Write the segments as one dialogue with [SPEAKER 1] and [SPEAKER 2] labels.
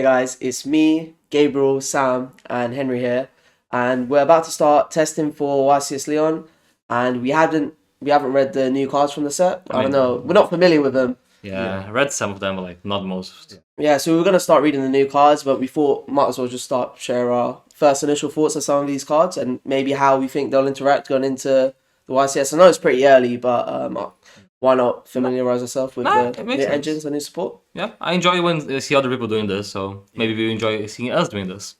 [SPEAKER 1] guys, it's me, Gabriel, Sam, and Henry here, and we're about to start testing for YCS Leon, and we haven't read the new cards from the set. I don't know, we're not familiar with them.
[SPEAKER 2] Yeah, I read some of them, but like not most.
[SPEAKER 1] Yeah, so we were gonna start reading the new cards, but we thought might as well just start share our first initial thoughts on some of these cards and maybe how we think they'll interact going into the YCS. I know it's pretty early, but why not familiarize ourselves with the engines and new support?
[SPEAKER 2] Yeah, I enjoy when I see other people doing this, so maybe we enjoy seeing us doing this.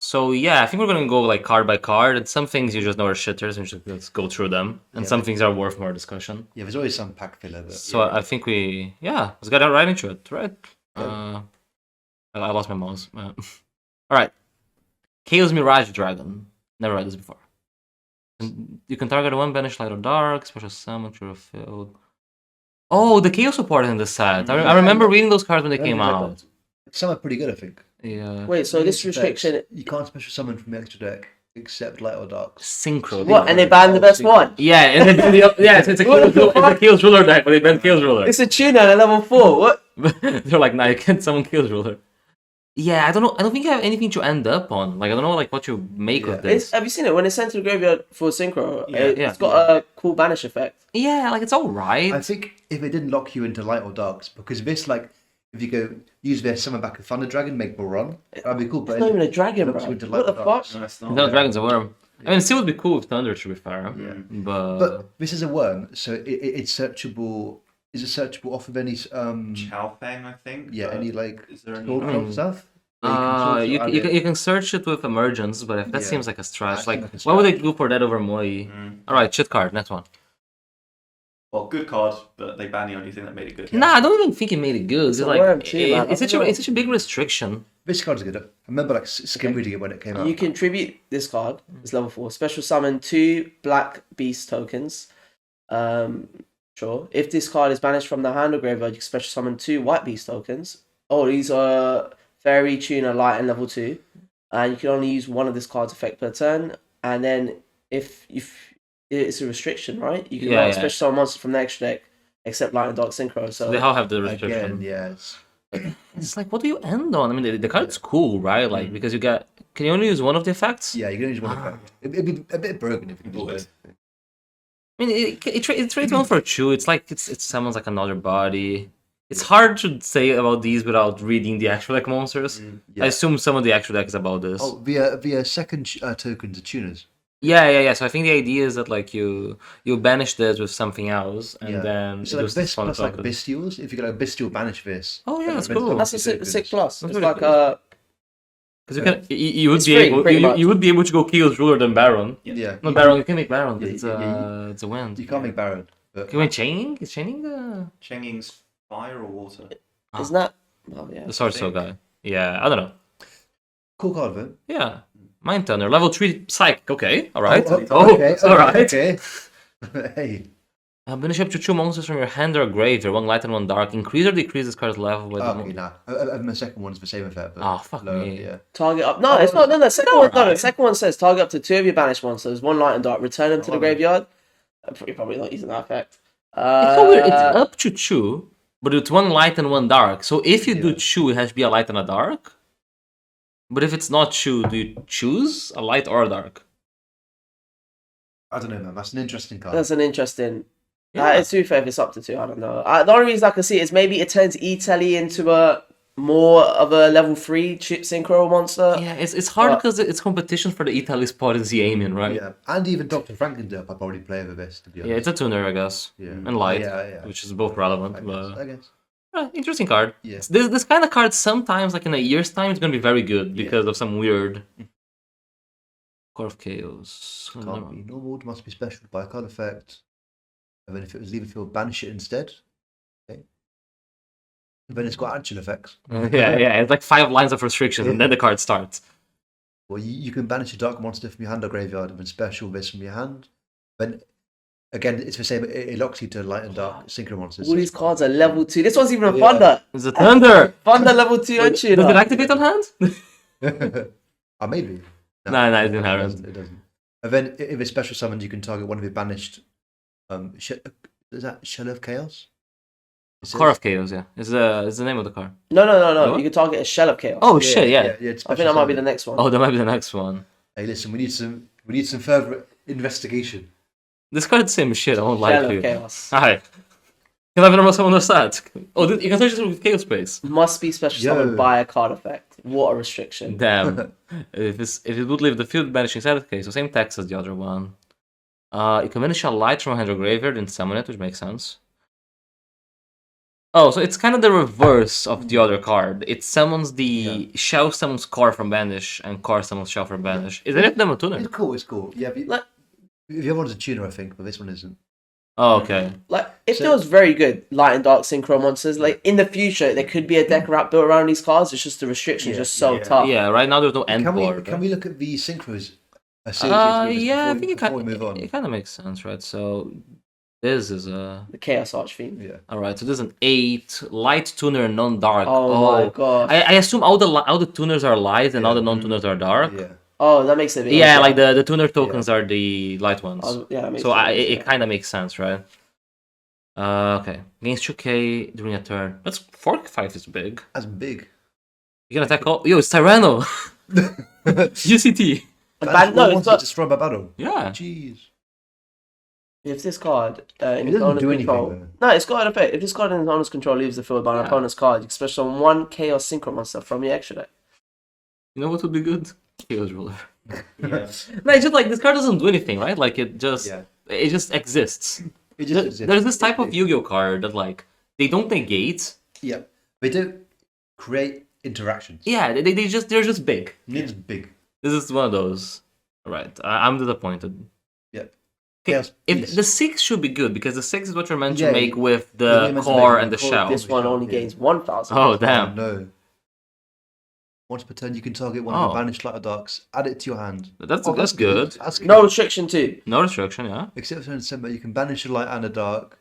[SPEAKER 2] So yeah, I think we're gonna go like card by card, and some things you just know are shitters and just let's go through them, and some things are worth more discussion.
[SPEAKER 3] Yeah, there's always some pack filler.
[SPEAKER 2] So I think let's get right into it, right? I lost my mouse. All right, Chaos Mirage Dragon. Never read this before. And you can target one banish light or dark, special summon through a field. Oh, the Chaos support in the set. I remember reading those cards when they came out.
[SPEAKER 3] Some are pretty good, I think.
[SPEAKER 2] Yeah.
[SPEAKER 1] Wait, so this restriction...
[SPEAKER 3] You can't special summon from the extra deck except light or dark.
[SPEAKER 2] Synchro.
[SPEAKER 1] What? And they banned the best one?
[SPEAKER 2] Yeah, and they banned it's a Chaos Ruler deck, but they banned Chaos Ruler.
[SPEAKER 1] It's a tuner at level 4. What?
[SPEAKER 2] They're like, nah, you can't summon Chaos Ruler. Yeah, I don't know. I don't think you have anything to end up on. Like, I don't know, like, what you make of this.
[SPEAKER 1] Have you seen it? When it's sent to the graveyard for synchro, it's got a cool banish effect.
[SPEAKER 2] Yeah, like, it's alright.
[SPEAKER 3] I think if it didn't lock you into light or darks, because this, like, if you go use their summon back a Thunder Dragon, make more run, that'd be cool.
[SPEAKER 1] It's not even a dragon, bro. What the fuck?
[SPEAKER 4] No, it's not.
[SPEAKER 2] No, Dragon's a worm. I mean, it still would be cool with Thunder, to be fair.
[SPEAKER 3] Yeah.
[SPEAKER 2] But
[SPEAKER 3] this is a worm, so it's searchable. Is it searchable off of any
[SPEAKER 4] Chow Fang, I think.
[SPEAKER 3] Yeah, any like
[SPEAKER 4] is there any
[SPEAKER 3] sword stuff?
[SPEAKER 2] You can search it with Emergence, but if that seems like a stretch. Like, why would they go for that over Moi? Alright, shit card, next one.
[SPEAKER 4] Well, good card, but they ban the only thing that made it good.
[SPEAKER 2] Nah, I don't even think it made it good. It's like it's such a big restriction.
[SPEAKER 3] This card's good. I remember like skim reading it when it came out.
[SPEAKER 1] You can tribute this card. It's level 4. Special summon 2 black beast tokens. Sure. If this card is banished from the hand or graveyard, you can special summon 2 white beast tokens. Oh, these are Fairy, Tuner, Light, and level 2. And you can only use one of this card's effect per turn. And then if it's a restriction, right? You can special summon monsters from the extra deck, except Light and Dark Synchro. So
[SPEAKER 2] they all have the restriction.
[SPEAKER 3] Again, yes.
[SPEAKER 2] It's like, what do you end on? I mean, the card's cool, right? Like, because can you only use one of the effects?
[SPEAKER 3] Yeah, you can only use one effect. It'd be a bit broken if you can do it.
[SPEAKER 2] I mean, it trades well for 2. It's like, it summons like another body. It's hard to say about these without reading the actual deck monsters. I assume some of the actual deck is about this.
[SPEAKER 3] Oh, via second token to tuners.
[SPEAKER 2] Yeah. So I think the idea is that like you banish this with something else, and then
[SPEAKER 3] so like this plus like Bestials. If you get a Bestial banish this.
[SPEAKER 2] Oh yeah, that's cool.
[SPEAKER 1] That's a 6+. It's like
[SPEAKER 2] because you would be able to go Chaos Ruler than Baron.
[SPEAKER 3] Yeah.
[SPEAKER 2] No, Baron. You can make Baron. It's a wind.
[SPEAKER 3] You can't make Baron.
[SPEAKER 2] Can you make Chaining? Is Chaining the
[SPEAKER 4] Changing's fire or water?
[SPEAKER 1] Isn't that? Oh yeah.
[SPEAKER 2] The Sword Soul guy. Yeah, I don't know.
[SPEAKER 3] Cool card, though.
[SPEAKER 2] Yeah. Mind Thunder, level 3 Psychic. Okay, alright.
[SPEAKER 3] Okay,
[SPEAKER 2] alright.
[SPEAKER 3] Okay. Hey.
[SPEAKER 2] Banish up to 2 monsters from your hand or grave. One light and one dark. Increase or decrease this card's level with
[SPEAKER 3] nah. My second one's the same effect, but
[SPEAKER 2] fuck
[SPEAKER 3] lower,
[SPEAKER 2] me.
[SPEAKER 3] Yeah.
[SPEAKER 1] Target up. No, it's not. No, the second one. No, the second one says target up to 2 of your banished monsters. 1 light and dark. Return them to the graveyard. You're probably not using that effect.
[SPEAKER 2] It's up to 2, but it's 1 light and 1 dark. So if you do 2, it has to be a light and a dark. But if it's not 2, do you choose a light or a dark?
[SPEAKER 3] I don't know, man. That's an interesting card.
[SPEAKER 1] That's an interesting. It's too fair if it's up to 2. I don't know. The only reason I can see it is maybe it turns E-Telly into a more of a level 3 chip synchro monster.
[SPEAKER 2] Yeah, it's hard because it's competition for the E-Telly spot in Aiming, right?
[SPEAKER 3] Yeah, and even Dr. Frankenderp I'd probably play over this, to be honest.
[SPEAKER 2] Yeah, it's a tuner, I guess.
[SPEAKER 3] Yeah.
[SPEAKER 2] And light, which is both relevant.
[SPEAKER 3] I guess.
[SPEAKER 2] Interesting card.
[SPEAKER 3] Yeah.
[SPEAKER 2] This kind of card sometimes, like in a year's time, it's going to be very good because of some weird Core of Chaos.
[SPEAKER 3] Can't be normal, it must be special by a card effect. And then if it was leave a field, banish it instead. Okay. And then it's got actual effects.
[SPEAKER 2] Yeah, it's like 5 lines of restrictions and then the card starts.
[SPEAKER 3] Well, you can banish a dark monster from your hand or graveyard and then special this from your hand. Then again, it's the same. It locks you to light and dark synchro monsters.
[SPEAKER 1] All these cards are level 2. This one's even a Thunder.
[SPEAKER 2] It's a Thunder.
[SPEAKER 1] Thunder level 2 untuner.
[SPEAKER 2] Does it activate on hand?
[SPEAKER 3] Maybe.
[SPEAKER 2] No, it didn't have
[SPEAKER 3] it doesn't. And then if it's special summoned, you can target one of your banished. Is that Shell of Chaos?
[SPEAKER 2] Car of Chaos, yeah. Is the name of the car.
[SPEAKER 1] No.
[SPEAKER 2] What?
[SPEAKER 1] You can target a shell of chaos.
[SPEAKER 2] Oh shit, yeah.
[SPEAKER 3] it's
[SPEAKER 1] I think that might be the
[SPEAKER 3] summon.
[SPEAKER 1] next one.
[SPEAKER 2] Oh, that might be the next one.
[SPEAKER 3] Hey, listen, we need some further investigation.
[SPEAKER 2] This card's same shit, I won't lie
[SPEAKER 1] Shell
[SPEAKER 2] to
[SPEAKER 1] of
[SPEAKER 2] you.
[SPEAKER 1] chaos.
[SPEAKER 2] Hi. Can I have another summon the stat? Oh, you can touch this with Chaos Space.
[SPEAKER 1] Must be special
[SPEAKER 3] Yo.
[SPEAKER 1] summoned by a card effect. What a restriction.
[SPEAKER 2] Damn. if it would leave the field banishing side of the case, so same text as the other one. You can banish a light from a hand or graveyard and summon it, which makes sense. Oh, so it's kind of the reverse of the other card. It summons the shell summons car from banish and car summons shell from banish. Is any of them a tuner?
[SPEAKER 3] It's cool. Yeah, if you wanted a tuner, I think, but this one isn't.
[SPEAKER 2] Oh, okay.
[SPEAKER 1] Like, if there was very good light and dark synchro monsters, like in the future, there could be a deck built around these cards. It's just the restrictions just so tough.
[SPEAKER 2] Yeah, right now there's no end board.
[SPEAKER 3] Can we look at the synchros?
[SPEAKER 2] Yeah, I think
[SPEAKER 3] before we move on.
[SPEAKER 2] it kind of makes sense, right? So this is a
[SPEAKER 1] The Chaos Arch theme.
[SPEAKER 3] Yeah.
[SPEAKER 2] all right. So this is an 8 light tuner, non-dark.
[SPEAKER 1] Oh my god.
[SPEAKER 2] I assume all the tuners are light and all the non-tuners are dark.
[SPEAKER 3] Yeah.
[SPEAKER 1] Oh, that makes it a bit
[SPEAKER 2] Yeah,
[SPEAKER 1] easier.
[SPEAKER 2] like the tuner tokens are the light ones.
[SPEAKER 1] Yeah, that makes
[SPEAKER 2] So
[SPEAKER 1] it a bit
[SPEAKER 2] it
[SPEAKER 1] easier.
[SPEAKER 2] kind of makes sense, right? Okay. Gains 2k during a turn. That's 4-5 is big.
[SPEAKER 3] That's big.
[SPEAKER 2] You can attack all. Yo, it's Tyranno. UCT.
[SPEAKER 1] No, it's
[SPEAKER 3] Once
[SPEAKER 1] got,
[SPEAKER 3] it's destroyed by battle.
[SPEAKER 2] Yeah.
[SPEAKER 3] Jeez.
[SPEAKER 1] if this card in
[SPEAKER 3] It
[SPEAKER 1] its
[SPEAKER 3] doesn't
[SPEAKER 1] owner's
[SPEAKER 3] do anything,
[SPEAKER 1] control.
[SPEAKER 3] though.
[SPEAKER 1] No, it's got an effect. If this card in its owner's control leaves the field by an
[SPEAKER 2] Yeah.
[SPEAKER 1] opponent's card, you can special summon one Chaos Synchro monster from your extra deck.
[SPEAKER 2] You know what would be good? Chaos Ruler.
[SPEAKER 4] Yeah.
[SPEAKER 2] No, it's just like this card doesn't do anything, right? Like it just
[SPEAKER 3] Yeah.
[SPEAKER 2] exists.
[SPEAKER 3] It just exists.
[SPEAKER 2] There's this type of Yu-Gi-Oh card that like they don't negate.
[SPEAKER 3] Yeah. They don't create interactions.
[SPEAKER 2] Yeah, they're just big.
[SPEAKER 3] It's big.
[SPEAKER 2] This is one of those. Right, I'm disappointed.
[SPEAKER 3] Yeah.
[SPEAKER 2] Okay,
[SPEAKER 3] Chaos
[SPEAKER 2] if
[SPEAKER 3] Beast.
[SPEAKER 2] the 6 should be good because the 6 is what you're meant to
[SPEAKER 3] Yeah,
[SPEAKER 2] make with
[SPEAKER 3] you're
[SPEAKER 2] the
[SPEAKER 3] meant to
[SPEAKER 2] core
[SPEAKER 3] make
[SPEAKER 2] and the
[SPEAKER 3] the core.
[SPEAKER 2] shell.
[SPEAKER 1] This one only
[SPEAKER 3] yeah.
[SPEAKER 1] gains 1,000.
[SPEAKER 2] Oh damn!
[SPEAKER 3] No. Once per turn, you can target one
[SPEAKER 2] Oh.
[SPEAKER 3] of the banished light or darks. Add it to your hand.
[SPEAKER 2] That's good.
[SPEAKER 3] That's good.
[SPEAKER 1] No restriction too.
[SPEAKER 2] No restriction, yeah.
[SPEAKER 3] Except for December, you can banish a light and a dark,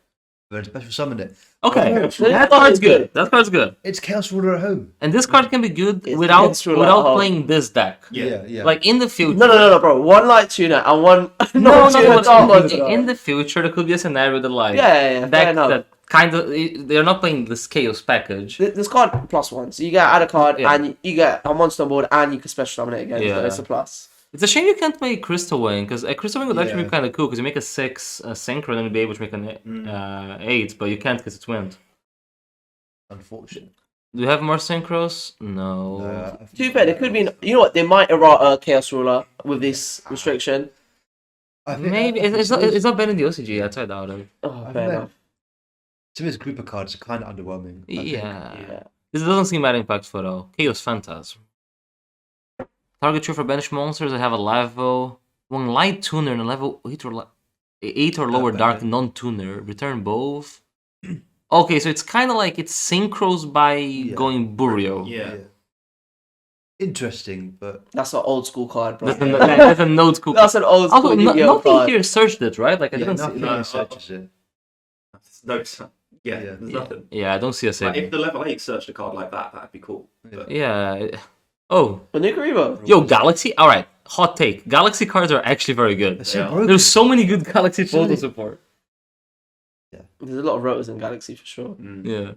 [SPEAKER 3] then special summon it.
[SPEAKER 2] Okay,
[SPEAKER 1] Oh,
[SPEAKER 2] that
[SPEAKER 1] that
[SPEAKER 2] card's
[SPEAKER 1] is
[SPEAKER 2] good.
[SPEAKER 1] good.
[SPEAKER 2] That card's good.
[SPEAKER 3] It's Chaos Ruler at home.
[SPEAKER 2] And this card can be good
[SPEAKER 1] It's
[SPEAKER 2] without
[SPEAKER 1] against Ruler at home.
[SPEAKER 2] playing this deck.
[SPEAKER 3] Yeah.
[SPEAKER 2] Like in the future.
[SPEAKER 1] No, bro. One light tuner and one
[SPEAKER 2] No,
[SPEAKER 1] tuner dark monster.
[SPEAKER 2] in the future there could be a scenario that like
[SPEAKER 1] Yeah, fair
[SPEAKER 2] deck
[SPEAKER 1] enough.
[SPEAKER 2] that kind of they're not playing this chaos package.
[SPEAKER 1] This card plus one, so you get add a card
[SPEAKER 2] Yeah.
[SPEAKER 1] and you get a monster on board and you can special summon it again.
[SPEAKER 2] Yeah.
[SPEAKER 1] So it's a plus.
[SPEAKER 2] It's a shame you can't make Crystal Wing because a Crystal Wing would actually be
[SPEAKER 3] Yeah.
[SPEAKER 2] kind of cool because you make a 6 synchro and then you'd be able to make an 8, but you can't because it's wind.
[SPEAKER 3] Unfortunate.
[SPEAKER 2] Do you have more synchros? No.
[SPEAKER 1] To be fair, there could be. You know what? They might errata Chaos Ruler with this restriction.
[SPEAKER 2] Maybe it's not better in the OCG yet, so I doubt it.
[SPEAKER 1] Oh,
[SPEAKER 3] I
[SPEAKER 1] fair
[SPEAKER 3] think
[SPEAKER 1] enough.
[SPEAKER 3] Some of his group of cards are kind of underwhelming. I think.
[SPEAKER 2] Yeah. This doesn't seem that impactful though. Chaos Phantasm. Target you for banished monsters that have a level 1 light tuner and a level 8 or lower dark non-tuner. Return both. Okay, so it's kind of like it's synchros by going Burio.
[SPEAKER 4] Yeah.
[SPEAKER 3] Interesting, but
[SPEAKER 1] That's an old school card, bro.
[SPEAKER 2] That's a node school.
[SPEAKER 1] That's an old
[SPEAKER 2] Also,
[SPEAKER 1] school Yu-Gi-Oh
[SPEAKER 2] nothing
[SPEAKER 1] card.
[SPEAKER 2] here searched it, right? Like I
[SPEAKER 3] yeah,
[SPEAKER 2] didn't
[SPEAKER 3] nothing
[SPEAKER 2] see.
[SPEAKER 4] No,
[SPEAKER 3] searches it.
[SPEAKER 4] No, yeah,
[SPEAKER 3] Yeah.
[SPEAKER 4] there's nothing.
[SPEAKER 2] Yeah, I don't see a
[SPEAKER 4] Like,
[SPEAKER 2] save.
[SPEAKER 4] if the level 8 searched a card like that, that'd be cool. But
[SPEAKER 2] Yeah. Oh,
[SPEAKER 1] But Nikaribo.
[SPEAKER 2] yo, Galaxy. All right, hot take. Galaxy cards are actually very good.
[SPEAKER 3] They're so
[SPEAKER 4] Yeah.
[SPEAKER 3] broken.
[SPEAKER 2] There's so many good Galaxy
[SPEAKER 3] So
[SPEAKER 2] photo
[SPEAKER 3] many-
[SPEAKER 2] support.
[SPEAKER 1] There's a lot of rotors in Galaxy for sure.
[SPEAKER 2] Yeah.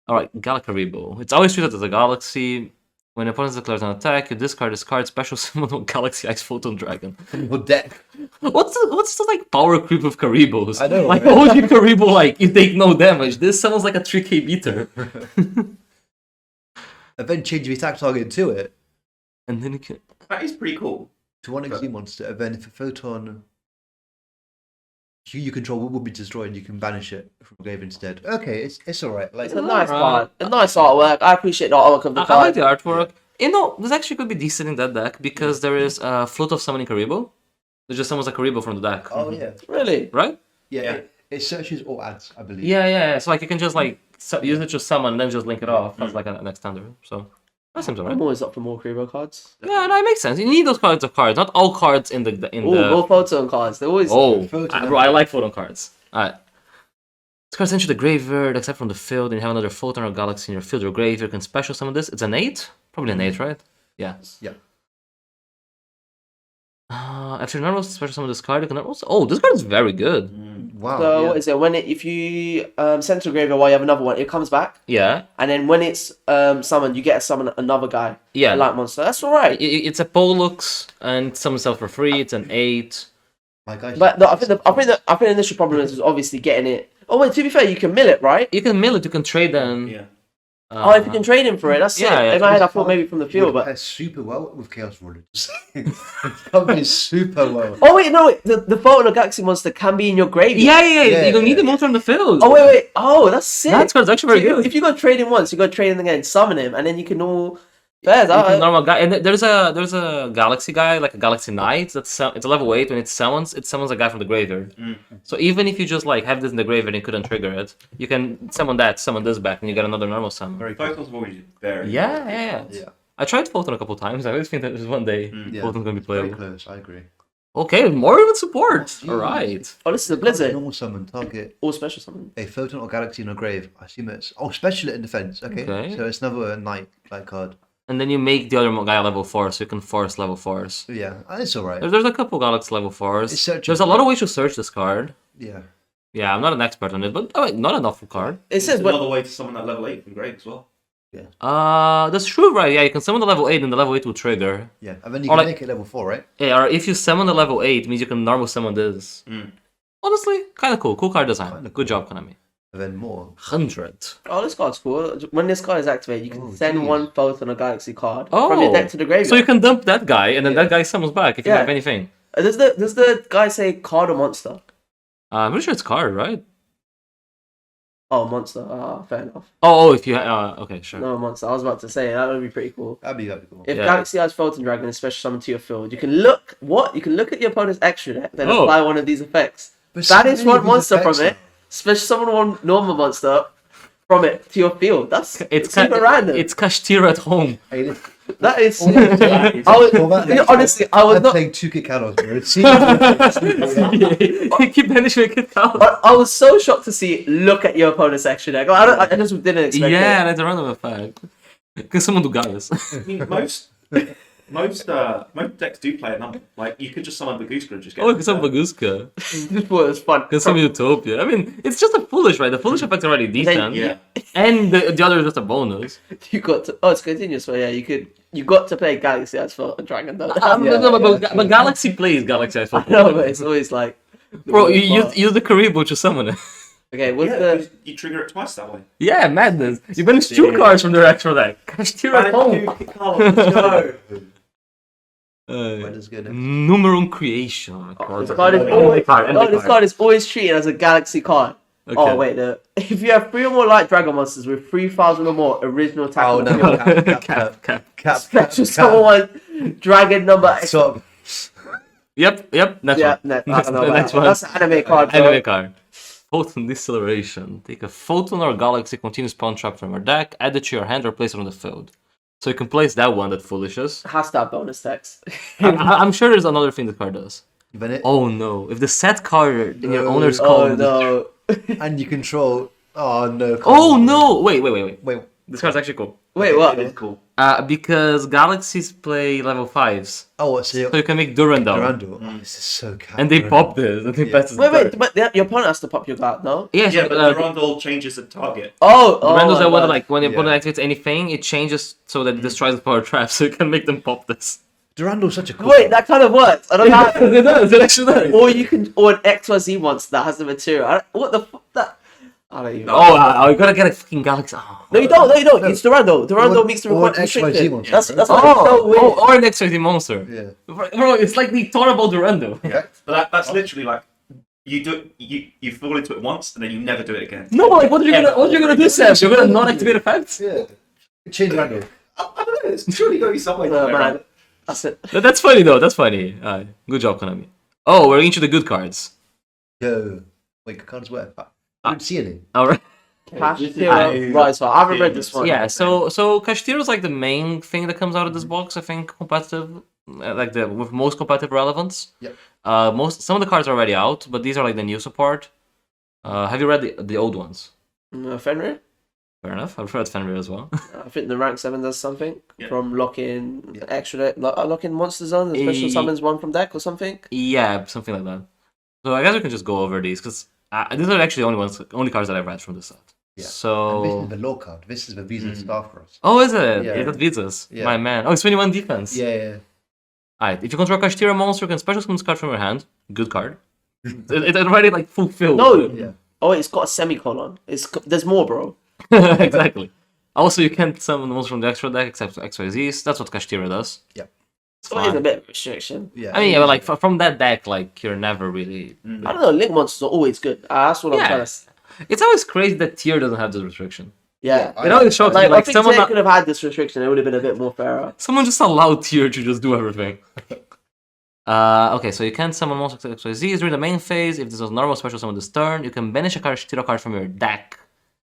[SPEAKER 2] All right, Galacaribo. It's always treated as a Galaxy. When the opponent declares an attack, you discard this card. Special summon on Galaxy Ice Photon Dragon.
[SPEAKER 3] Your deck.
[SPEAKER 2] What's the like power creep of Karibos?
[SPEAKER 3] I know,
[SPEAKER 2] Like
[SPEAKER 3] right?
[SPEAKER 2] OG Karibo, like you take no damage. This sounds like a 3k beater.
[SPEAKER 3] And then change the attack target to it
[SPEAKER 2] And then you can.
[SPEAKER 4] that is pretty cool.
[SPEAKER 3] to one XD monster. And then if a photon you control will be destroyed, you can banish it from grave instead. Okay, it's alright. Like
[SPEAKER 1] It's a nice
[SPEAKER 2] Alright.
[SPEAKER 1] card. A nice artwork. I appreciate the artwork of the
[SPEAKER 2] I like
[SPEAKER 1] card.
[SPEAKER 2] the artwork. You know, this actually could be decent in that deck because there is a Float of Summoning Karibo. It just summons a Karibo from the deck.
[SPEAKER 3] oh yeah,
[SPEAKER 1] Really?
[SPEAKER 2] Right?
[SPEAKER 3] yeah.
[SPEAKER 4] Yeah.
[SPEAKER 3] It searches all ads, I believe.
[SPEAKER 2] Yeah. So like you can just like use it to summon and then just link it off as like an extender. So that seems alright.
[SPEAKER 1] I'm always up for more Karibo cards.
[SPEAKER 2] Yeah, no, it makes sense. You need those cards of cards. Not all cards in the
[SPEAKER 1] Oh, more photon cards. They're always.
[SPEAKER 2] Oh,
[SPEAKER 3] Photon.
[SPEAKER 2] bro, I like photon cards. Alright. This card sent you the graveyard, except from the field, and you have another photon or galaxy in your field or graveyard. You can special summon this. It's an 8? Probably an 8, right? Yeah.
[SPEAKER 3] Yeah.
[SPEAKER 2] After normal special summon this card, you can also. Oh, this card is very good.
[SPEAKER 3] Wow.
[SPEAKER 1] So
[SPEAKER 3] yeah.
[SPEAKER 1] what is it? If you send to a graveyard while you have another one, it comes back,
[SPEAKER 2] Yeah,
[SPEAKER 1] and then when it's summoned, you get to summon another guy,
[SPEAKER 2] yeah.
[SPEAKER 1] a light monster. That's alright.
[SPEAKER 2] It's a Pollux and summon self for free. It's an 8.
[SPEAKER 3] My guy.
[SPEAKER 1] But no, I think the initial problem is obviously getting it. Oh wait, to be fair, you can mill it, right?
[SPEAKER 2] You can mill it. You can trade them.
[SPEAKER 4] Yeah.
[SPEAKER 1] Oh, if you can trade him for it, that's sick.
[SPEAKER 2] yeah,
[SPEAKER 1] In my head, I thought
[SPEAKER 3] This
[SPEAKER 1] maybe from the field,
[SPEAKER 3] would
[SPEAKER 1] but
[SPEAKER 3] pair super well with Chaos Warriors. It combines super well.
[SPEAKER 1] oh wait, no, the photon or galaxy monster can be in your graveyard.
[SPEAKER 2] Yeah. You don't need
[SPEAKER 3] yeah.
[SPEAKER 2] the monster on the field.
[SPEAKER 1] Oh wait. Oh, that's sick.
[SPEAKER 2] That's good. It's actually very good.
[SPEAKER 1] If you go trade him once, you go trade him again, summon him, and then you can all. Fairs,
[SPEAKER 2] You can normal guy, and there's a galaxy guy, like a galaxy knight. It's a level 8. When it summons a guy from the graveyard. So even if you just like have this in the graveyard and couldn't trigger it, you can summon this back, and you get another normal summon.
[SPEAKER 3] Very cool.
[SPEAKER 4] Photons have always very.
[SPEAKER 2] Yeah.
[SPEAKER 3] Yeah.
[SPEAKER 2] I tried Photon a couple times. I always think that there's one day
[SPEAKER 3] Yeah.
[SPEAKER 2] Photon's gonna be
[SPEAKER 3] Very
[SPEAKER 2] playable.
[SPEAKER 3] close. I agree.
[SPEAKER 2] Okay, more even support.
[SPEAKER 3] Jeez.
[SPEAKER 2] All right.
[SPEAKER 1] Oh, this is a blizzard.
[SPEAKER 3] Normal summon target
[SPEAKER 1] All special summon.
[SPEAKER 3] a photon or galaxy in a grave. I assume it's special it in defense. Okay.
[SPEAKER 2] Okay.
[SPEAKER 3] So it's another knight card.
[SPEAKER 2] And then you make the other guy level 4, so you can force level 4s.
[SPEAKER 3] Yeah, it's alright.
[SPEAKER 2] There's a couple galaxy level 4s.
[SPEAKER 3] It's searchable.
[SPEAKER 2] There's a lot of ways to search this card.
[SPEAKER 3] Yeah.
[SPEAKER 2] Yeah, I'm not an expert on it, but not an awful card.
[SPEAKER 1] It says
[SPEAKER 4] It's
[SPEAKER 1] what?
[SPEAKER 4] another way to summon that level 8 from grave as well.
[SPEAKER 2] That's true, right? Yeah, you can summon the level 8 and the level 8 will trigger.
[SPEAKER 3] Yeah. And then you
[SPEAKER 2] Or
[SPEAKER 3] can
[SPEAKER 2] like-
[SPEAKER 3] make it level 4, right?
[SPEAKER 2] Yeah, or if you summon the level 8, it means you can normal summon this.
[SPEAKER 4] Mm.
[SPEAKER 2] Honestly, kind of cool. Cool card design.
[SPEAKER 3] Kinda
[SPEAKER 2] Good
[SPEAKER 3] cool.
[SPEAKER 2] job, Konami.
[SPEAKER 3] And then more.
[SPEAKER 2] 100.
[SPEAKER 1] Oh, this card's cool. When this card is activated, you can
[SPEAKER 3] Oh,
[SPEAKER 1] send
[SPEAKER 3] geez.
[SPEAKER 1] one photon or galaxy card
[SPEAKER 2] Oh.
[SPEAKER 1] from your deck to the graveyard.
[SPEAKER 2] So you can dump that guy, and then
[SPEAKER 3] Yeah.
[SPEAKER 2] that guy summons back if you
[SPEAKER 1] Yeah.
[SPEAKER 2] have anything.
[SPEAKER 1] Does the guy say card or monster?
[SPEAKER 2] I'm pretty sure it's card, right?
[SPEAKER 1] Oh, monster. Ah, fair enough.
[SPEAKER 2] Oh, if you okay, sure.
[SPEAKER 1] No, monster. I was about to say that would be pretty cool.
[SPEAKER 3] That'd be cool.
[SPEAKER 1] If
[SPEAKER 2] Yeah.
[SPEAKER 1] Galaxy has Photon Dragon, special summon to your field, you can look at your opponent's extra deck, then
[SPEAKER 2] Oh.
[SPEAKER 1] apply one of these effects.
[SPEAKER 3] But
[SPEAKER 1] That
[SPEAKER 3] so
[SPEAKER 1] is
[SPEAKER 3] many
[SPEAKER 1] one
[SPEAKER 3] of these
[SPEAKER 1] monster from
[SPEAKER 3] effects
[SPEAKER 1] it. Special summon one normal monster from it to your field. That's super random.
[SPEAKER 2] It's Kashtira at home.
[SPEAKER 3] Hey, this-
[SPEAKER 1] That is.
[SPEAKER 4] That is-
[SPEAKER 1] I was,
[SPEAKER 3] Well,
[SPEAKER 1] honestly, I was
[SPEAKER 3] I'm
[SPEAKER 1] not.
[SPEAKER 3] playing 2 kick bro.
[SPEAKER 2] Keep banishing a kid cow.
[SPEAKER 1] I was so shocked to see look at your opponent's extra deck. I just didn't expect
[SPEAKER 2] Yeah,
[SPEAKER 1] it.
[SPEAKER 2] that's a random effect. Can someone do Gaius?
[SPEAKER 4] I mean, most decks do play a number. Like you could just summon the Gishki and just get.
[SPEAKER 2] Oh, can summon Baguska.
[SPEAKER 1] This was fun.
[SPEAKER 2] Can summon Utopia. I mean, it's just a foolish, right? The foolish effect's already decent.
[SPEAKER 4] Yeah.
[SPEAKER 2] And the other is just a bonus.
[SPEAKER 1] You got to. Oh, it's continuous. So yeah, you got to play Galaxy as for a dragon though.
[SPEAKER 2] But Galaxy plays Galaxy Ice
[SPEAKER 1] I know, but it's always like.
[SPEAKER 2] Bro, you use the Karibo to summon it.
[SPEAKER 1] Okay, what's
[SPEAKER 4] Yeah,
[SPEAKER 1] the?
[SPEAKER 4] 'cause you trigger it twice that way.
[SPEAKER 2] Yeah, madness. You banish 2
[SPEAKER 4] Yeah.
[SPEAKER 2] cards from their extra deck. Kashtira at home.
[SPEAKER 4] Let's go.
[SPEAKER 3] Where does it go next?
[SPEAKER 2] Numeron Creation.
[SPEAKER 1] This card is always. Oh, this card is always treated as a Galaxy card.
[SPEAKER 2] Okay.
[SPEAKER 1] Oh wait, if you have 3 or more light dragon monsters with 3,000 or more original attack,
[SPEAKER 3] Oh
[SPEAKER 1] on
[SPEAKER 3] no!
[SPEAKER 1] the field,
[SPEAKER 2] Cap.
[SPEAKER 1] special summon one dragon number.
[SPEAKER 3] So,
[SPEAKER 2] Yep. Next
[SPEAKER 1] Yeah,
[SPEAKER 2] one.
[SPEAKER 1] no, I
[SPEAKER 2] Next-
[SPEAKER 1] don't know
[SPEAKER 2] the
[SPEAKER 1] about
[SPEAKER 2] next
[SPEAKER 1] that.
[SPEAKER 2] one.
[SPEAKER 1] That's an anime card. bro.
[SPEAKER 2] Anime card. Photon Deceleration. Take a Photon or Galaxy continuous spawn trap from your deck, add it to your hand, or place it on the field. So you can place that one that foolishes.
[SPEAKER 1] Has to have bonus text.
[SPEAKER 2] I'm sure there's another thing the card does.
[SPEAKER 3] then it,
[SPEAKER 2] Oh no. If the set card in your
[SPEAKER 3] No.
[SPEAKER 2] owner's
[SPEAKER 1] Oh
[SPEAKER 2] column.
[SPEAKER 1] no.
[SPEAKER 3] and you control. Oh no!
[SPEAKER 2] Oh no! Wait.
[SPEAKER 3] Wait.
[SPEAKER 2] This card's actually cool.
[SPEAKER 1] Wait, what?
[SPEAKER 4] It is cool.
[SPEAKER 2] Because Galaxies play level 5s.
[SPEAKER 3] Oh,
[SPEAKER 2] So you can make Durandal.
[SPEAKER 3] Durandal. Oh, this is so cat.
[SPEAKER 2] And they
[SPEAKER 3] bro.
[SPEAKER 2] pop this. And they
[SPEAKER 3] Yeah.
[SPEAKER 2] pass this
[SPEAKER 1] Wait, but your opponent has to pop your card, no?
[SPEAKER 2] Yeah,
[SPEAKER 4] Yeah, but
[SPEAKER 2] uh,
[SPEAKER 4] the Rondel changes the target.
[SPEAKER 1] Oh,
[SPEAKER 2] Durandals are
[SPEAKER 1] my
[SPEAKER 2] what,
[SPEAKER 1] God.
[SPEAKER 2] like, when your
[SPEAKER 3] Yeah.
[SPEAKER 2] opponent activates anything, it changes so that it destroys the power trap, so you can make them pop this.
[SPEAKER 3] Durandal's such a cool.
[SPEAKER 1] Wait, that kind of works. I don't know. How...
[SPEAKER 2] It does, it actually does.
[SPEAKER 1] Or an XYZ monster that has the material. What the fuck? That. I don't even.
[SPEAKER 4] No.
[SPEAKER 2] Oh, you gotta get a fucking Galaxy. Oh.
[SPEAKER 1] No, you don't. It's Durandal. Durandal makes the
[SPEAKER 3] or an
[SPEAKER 1] request
[SPEAKER 3] XYZ
[SPEAKER 1] restricted.
[SPEAKER 3] monster,
[SPEAKER 1] That's
[SPEAKER 3] right?
[SPEAKER 1] why it's so weird.
[SPEAKER 2] Or an XYZ monster.
[SPEAKER 3] Yeah.
[SPEAKER 2] Bro, it's like the Tornable Durando.
[SPEAKER 4] Yeah. But that's literally like you fall into it once and then you never do it again.
[SPEAKER 2] No, but like, what are you gonna do, Sam? You're gonna not activate effects?
[SPEAKER 3] Yeah. Change Durandal.
[SPEAKER 4] I don't know. It's surely going to be some way.
[SPEAKER 1] No, man. That's it.
[SPEAKER 2] That's funny though, that's funny. Good job, Konami. Oh, we're into the good cards.
[SPEAKER 3] Yo. Wait, cards where? I don't see any.
[SPEAKER 2] Alright.
[SPEAKER 1] Kashtira, right, so I haven't read this one.
[SPEAKER 2] Yeah, so Kashtira is like the main thing that comes out of this box, I think, competitive, like with most competitive relevance.
[SPEAKER 3] Yep.
[SPEAKER 2] Some of the cards are already out, but these are like the new support. Have you read the old ones?
[SPEAKER 1] Fenrir?
[SPEAKER 2] Fair enough. I've read Fenrir as well.
[SPEAKER 1] I think the rank 7 does something
[SPEAKER 4] Yeah.
[SPEAKER 1] from lock-in extra lock-in monster zone, and special summons one from deck or something.
[SPEAKER 2] Yeah, something like that. So I guess we can just go over these because These are actually the only cards that I've read from this set.
[SPEAKER 3] Yeah.
[SPEAKER 2] So
[SPEAKER 3] And this is the law card. This is the Visa Star Cross.
[SPEAKER 2] oh, is it?
[SPEAKER 3] Yeah.
[SPEAKER 2] Yeah, that Visas.
[SPEAKER 3] Yeah.
[SPEAKER 2] My man. Oh, it's 21 defense.
[SPEAKER 3] Yeah.
[SPEAKER 2] Alright, if you control a Kashtira monster, you can special summon this card from your hand. Good card. it already like fulfilled.
[SPEAKER 1] No.
[SPEAKER 3] Yeah.
[SPEAKER 1] Oh, wait, it's got a semicolon. There's more, bro.
[SPEAKER 2] Exactly. Also, you can't summon monsters from the extra deck except XYZs. That's what Kashtira does.
[SPEAKER 3] Yeah.
[SPEAKER 2] It's
[SPEAKER 1] So it is a
[SPEAKER 2] fine.
[SPEAKER 1] bit of a restriction.
[SPEAKER 3] Yeah.
[SPEAKER 2] I mean, yeah, but like from that deck, like you're never really.
[SPEAKER 1] I don't know. Link monsters are always good. That's what I'm
[SPEAKER 2] Yeah.
[SPEAKER 1] trying to say.
[SPEAKER 2] It's always crazy that tier doesn't have this restriction.
[SPEAKER 1] Yeah.
[SPEAKER 3] I
[SPEAKER 2] It always shocks me.
[SPEAKER 1] Like, I
[SPEAKER 2] Like
[SPEAKER 1] think
[SPEAKER 2] someone,
[SPEAKER 1] Tier could have had this restriction. It would have been a bit more fairer.
[SPEAKER 2] someone just allowed tier to just do everything. Okay, so you can't summon monsters XYZs during the main phase. If this was normal special summon this turn, you can banish a Kashtira card from your deck.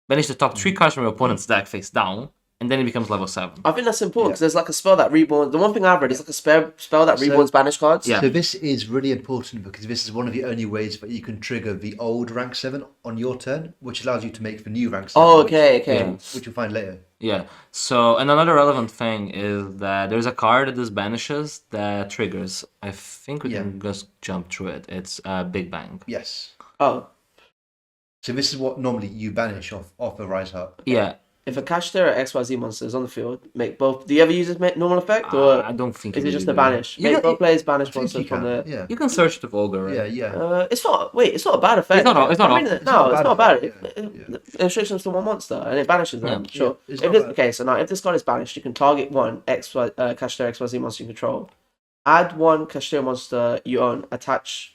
[SPEAKER 2] Banish the top 3 cards from your opponent's deck face down, and then it becomes level 7.
[SPEAKER 1] I think that's important because there's like a spell that reborn. The one thing I've read is like a spell that reborns banish cards.
[SPEAKER 2] Yeah.
[SPEAKER 3] So this is really important because this is one of the only ways that you can trigger the old rank 7 on your turn, which allows you to make the new rank 7.
[SPEAKER 1] Oh, okay.
[SPEAKER 3] Which you'll find later.
[SPEAKER 2] Yeah. So, and another relevant thing is that there's a card that this banishes that triggers. I think we can just jump through it. It's Big Bang.
[SPEAKER 3] Yes.
[SPEAKER 1] Oh,
[SPEAKER 3] So this is what normally you banish off a Rise Heart.
[SPEAKER 2] Yeah.
[SPEAKER 1] if a Kashtira XYZ monster is on the field, make both. Do you ever use this normal effect, or
[SPEAKER 2] I don't think
[SPEAKER 1] is
[SPEAKER 2] you
[SPEAKER 1] it just
[SPEAKER 2] do.
[SPEAKER 1] a banish?
[SPEAKER 2] You
[SPEAKER 1] Make
[SPEAKER 2] can-
[SPEAKER 1] both players banish
[SPEAKER 3] I think
[SPEAKER 1] monsters
[SPEAKER 3] you
[SPEAKER 1] from
[SPEAKER 3] can.
[SPEAKER 1] the.
[SPEAKER 3] Yeah.
[SPEAKER 2] You can search the Vulgar, right?
[SPEAKER 3] Yeah.
[SPEAKER 1] It's not. Wait, it's not a bad effect.
[SPEAKER 2] It's not
[SPEAKER 1] I
[SPEAKER 2] bad.
[SPEAKER 1] mean,
[SPEAKER 3] It's
[SPEAKER 1] no,
[SPEAKER 3] not
[SPEAKER 1] it's
[SPEAKER 3] bad
[SPEAKER 1] not bad.
[SPEAKER 3] effect,
[SPEAKER 1] It restrictions to one monster and it banishes them.
[SPEAKER 2] Yeah.
[SPEAKER 1] Sure.
[SPEAKER 3] It's
[SPEAKER 1] If
[SPEAKER 3] not
[SPEAKER 1] this,
[SPEAKER 3] bad.
[SPEAKER 1] okay, so now if this card is banished, you can target one Kashtira XYZ monster you control. Add one Kashtira monster you own. Attach.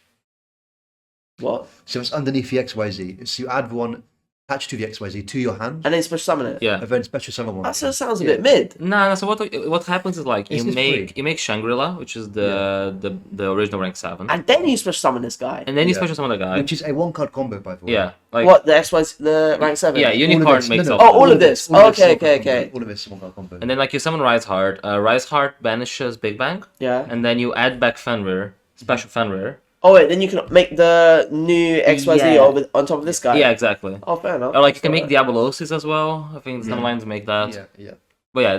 [SPEAKER 1] What?
[SPEAKER 3] So it's underneath the XYZ. So you add one attached to the XYZ to your hand,
[SPEAKER 1] And then special summon it.
[SPEAKER 2] Yeah.
[SPEAKER 3] and then special summon one.
[SPEAKER 1] That still sounds a
[SPEAKER 3] Yeah.
[SPEAKER 1] bit mid.
[SPEAKER 2] No, so what happens is like
[SPEAKER 3] It's
[SPEAKER 2] you
[SPEAKER 3] just
[SPEAKER 2] make
[SPEAKER 3] free.
[SPEAKER 2] you make Shangri-La, which is the original rank 7,
[SPEAKER 1] And then you special summon this guy.
[SPEAKER 2] and then you
[SPEAKER 3] Yeah.
[SPEAKER 2] special summon the guy.
[SPEAKER 3] Which is a 1-card combo, by the way.
[SPEAKER 2] Yeah, like
[SPEAKER 1] What, the XYZ, the rank 7?
[SPEAKER 2] yeah,
[SPEAKER 3] All of
[SPEAKER 2] Unicorn
[SPEAKER 3] this-
[SPEAKER 2] makes
[SPEAKER 3] no,
[SPEAKER 2] up.
[SPEAKER 3] no,
[SPEAKER 1] Oh, all of this.
[SPEAKER 3] all of this
[SPEAKER 1] Okay,
[SPEAKER 3] is a 1-card
[SPEAKER 1] okay,
[SPEAKER 3] combo.
[SPEAKER 1] okay.
[SPEAKER 3] All of this is a 1-card combo.
[SPEAKER 2] And then like you summon Rise Heart. Rise Heart banishes Big Bang,
[SPEAKER 1] Yeah.
[SPEAKER 2] and then you add back Fenrir, special Fenrir.
[SPEAKER 1] Oh, wait, then you can make the new XYZ
[SPEAKER 2] Yeah.
[SPEAKER 1] on top of this guy.
[SPEAKER 2] Yeah, exactly.
[SPEAKER 1] Oh, fair enough.
[SPEAKER 2] Or like you can make
[SPEAKER 1] Alright.
[SPEAKER 2] Diabolosis as well. I think some lines make that.
[SPEAKER 3] Yeah.
[SPEAKER 2] But yeah,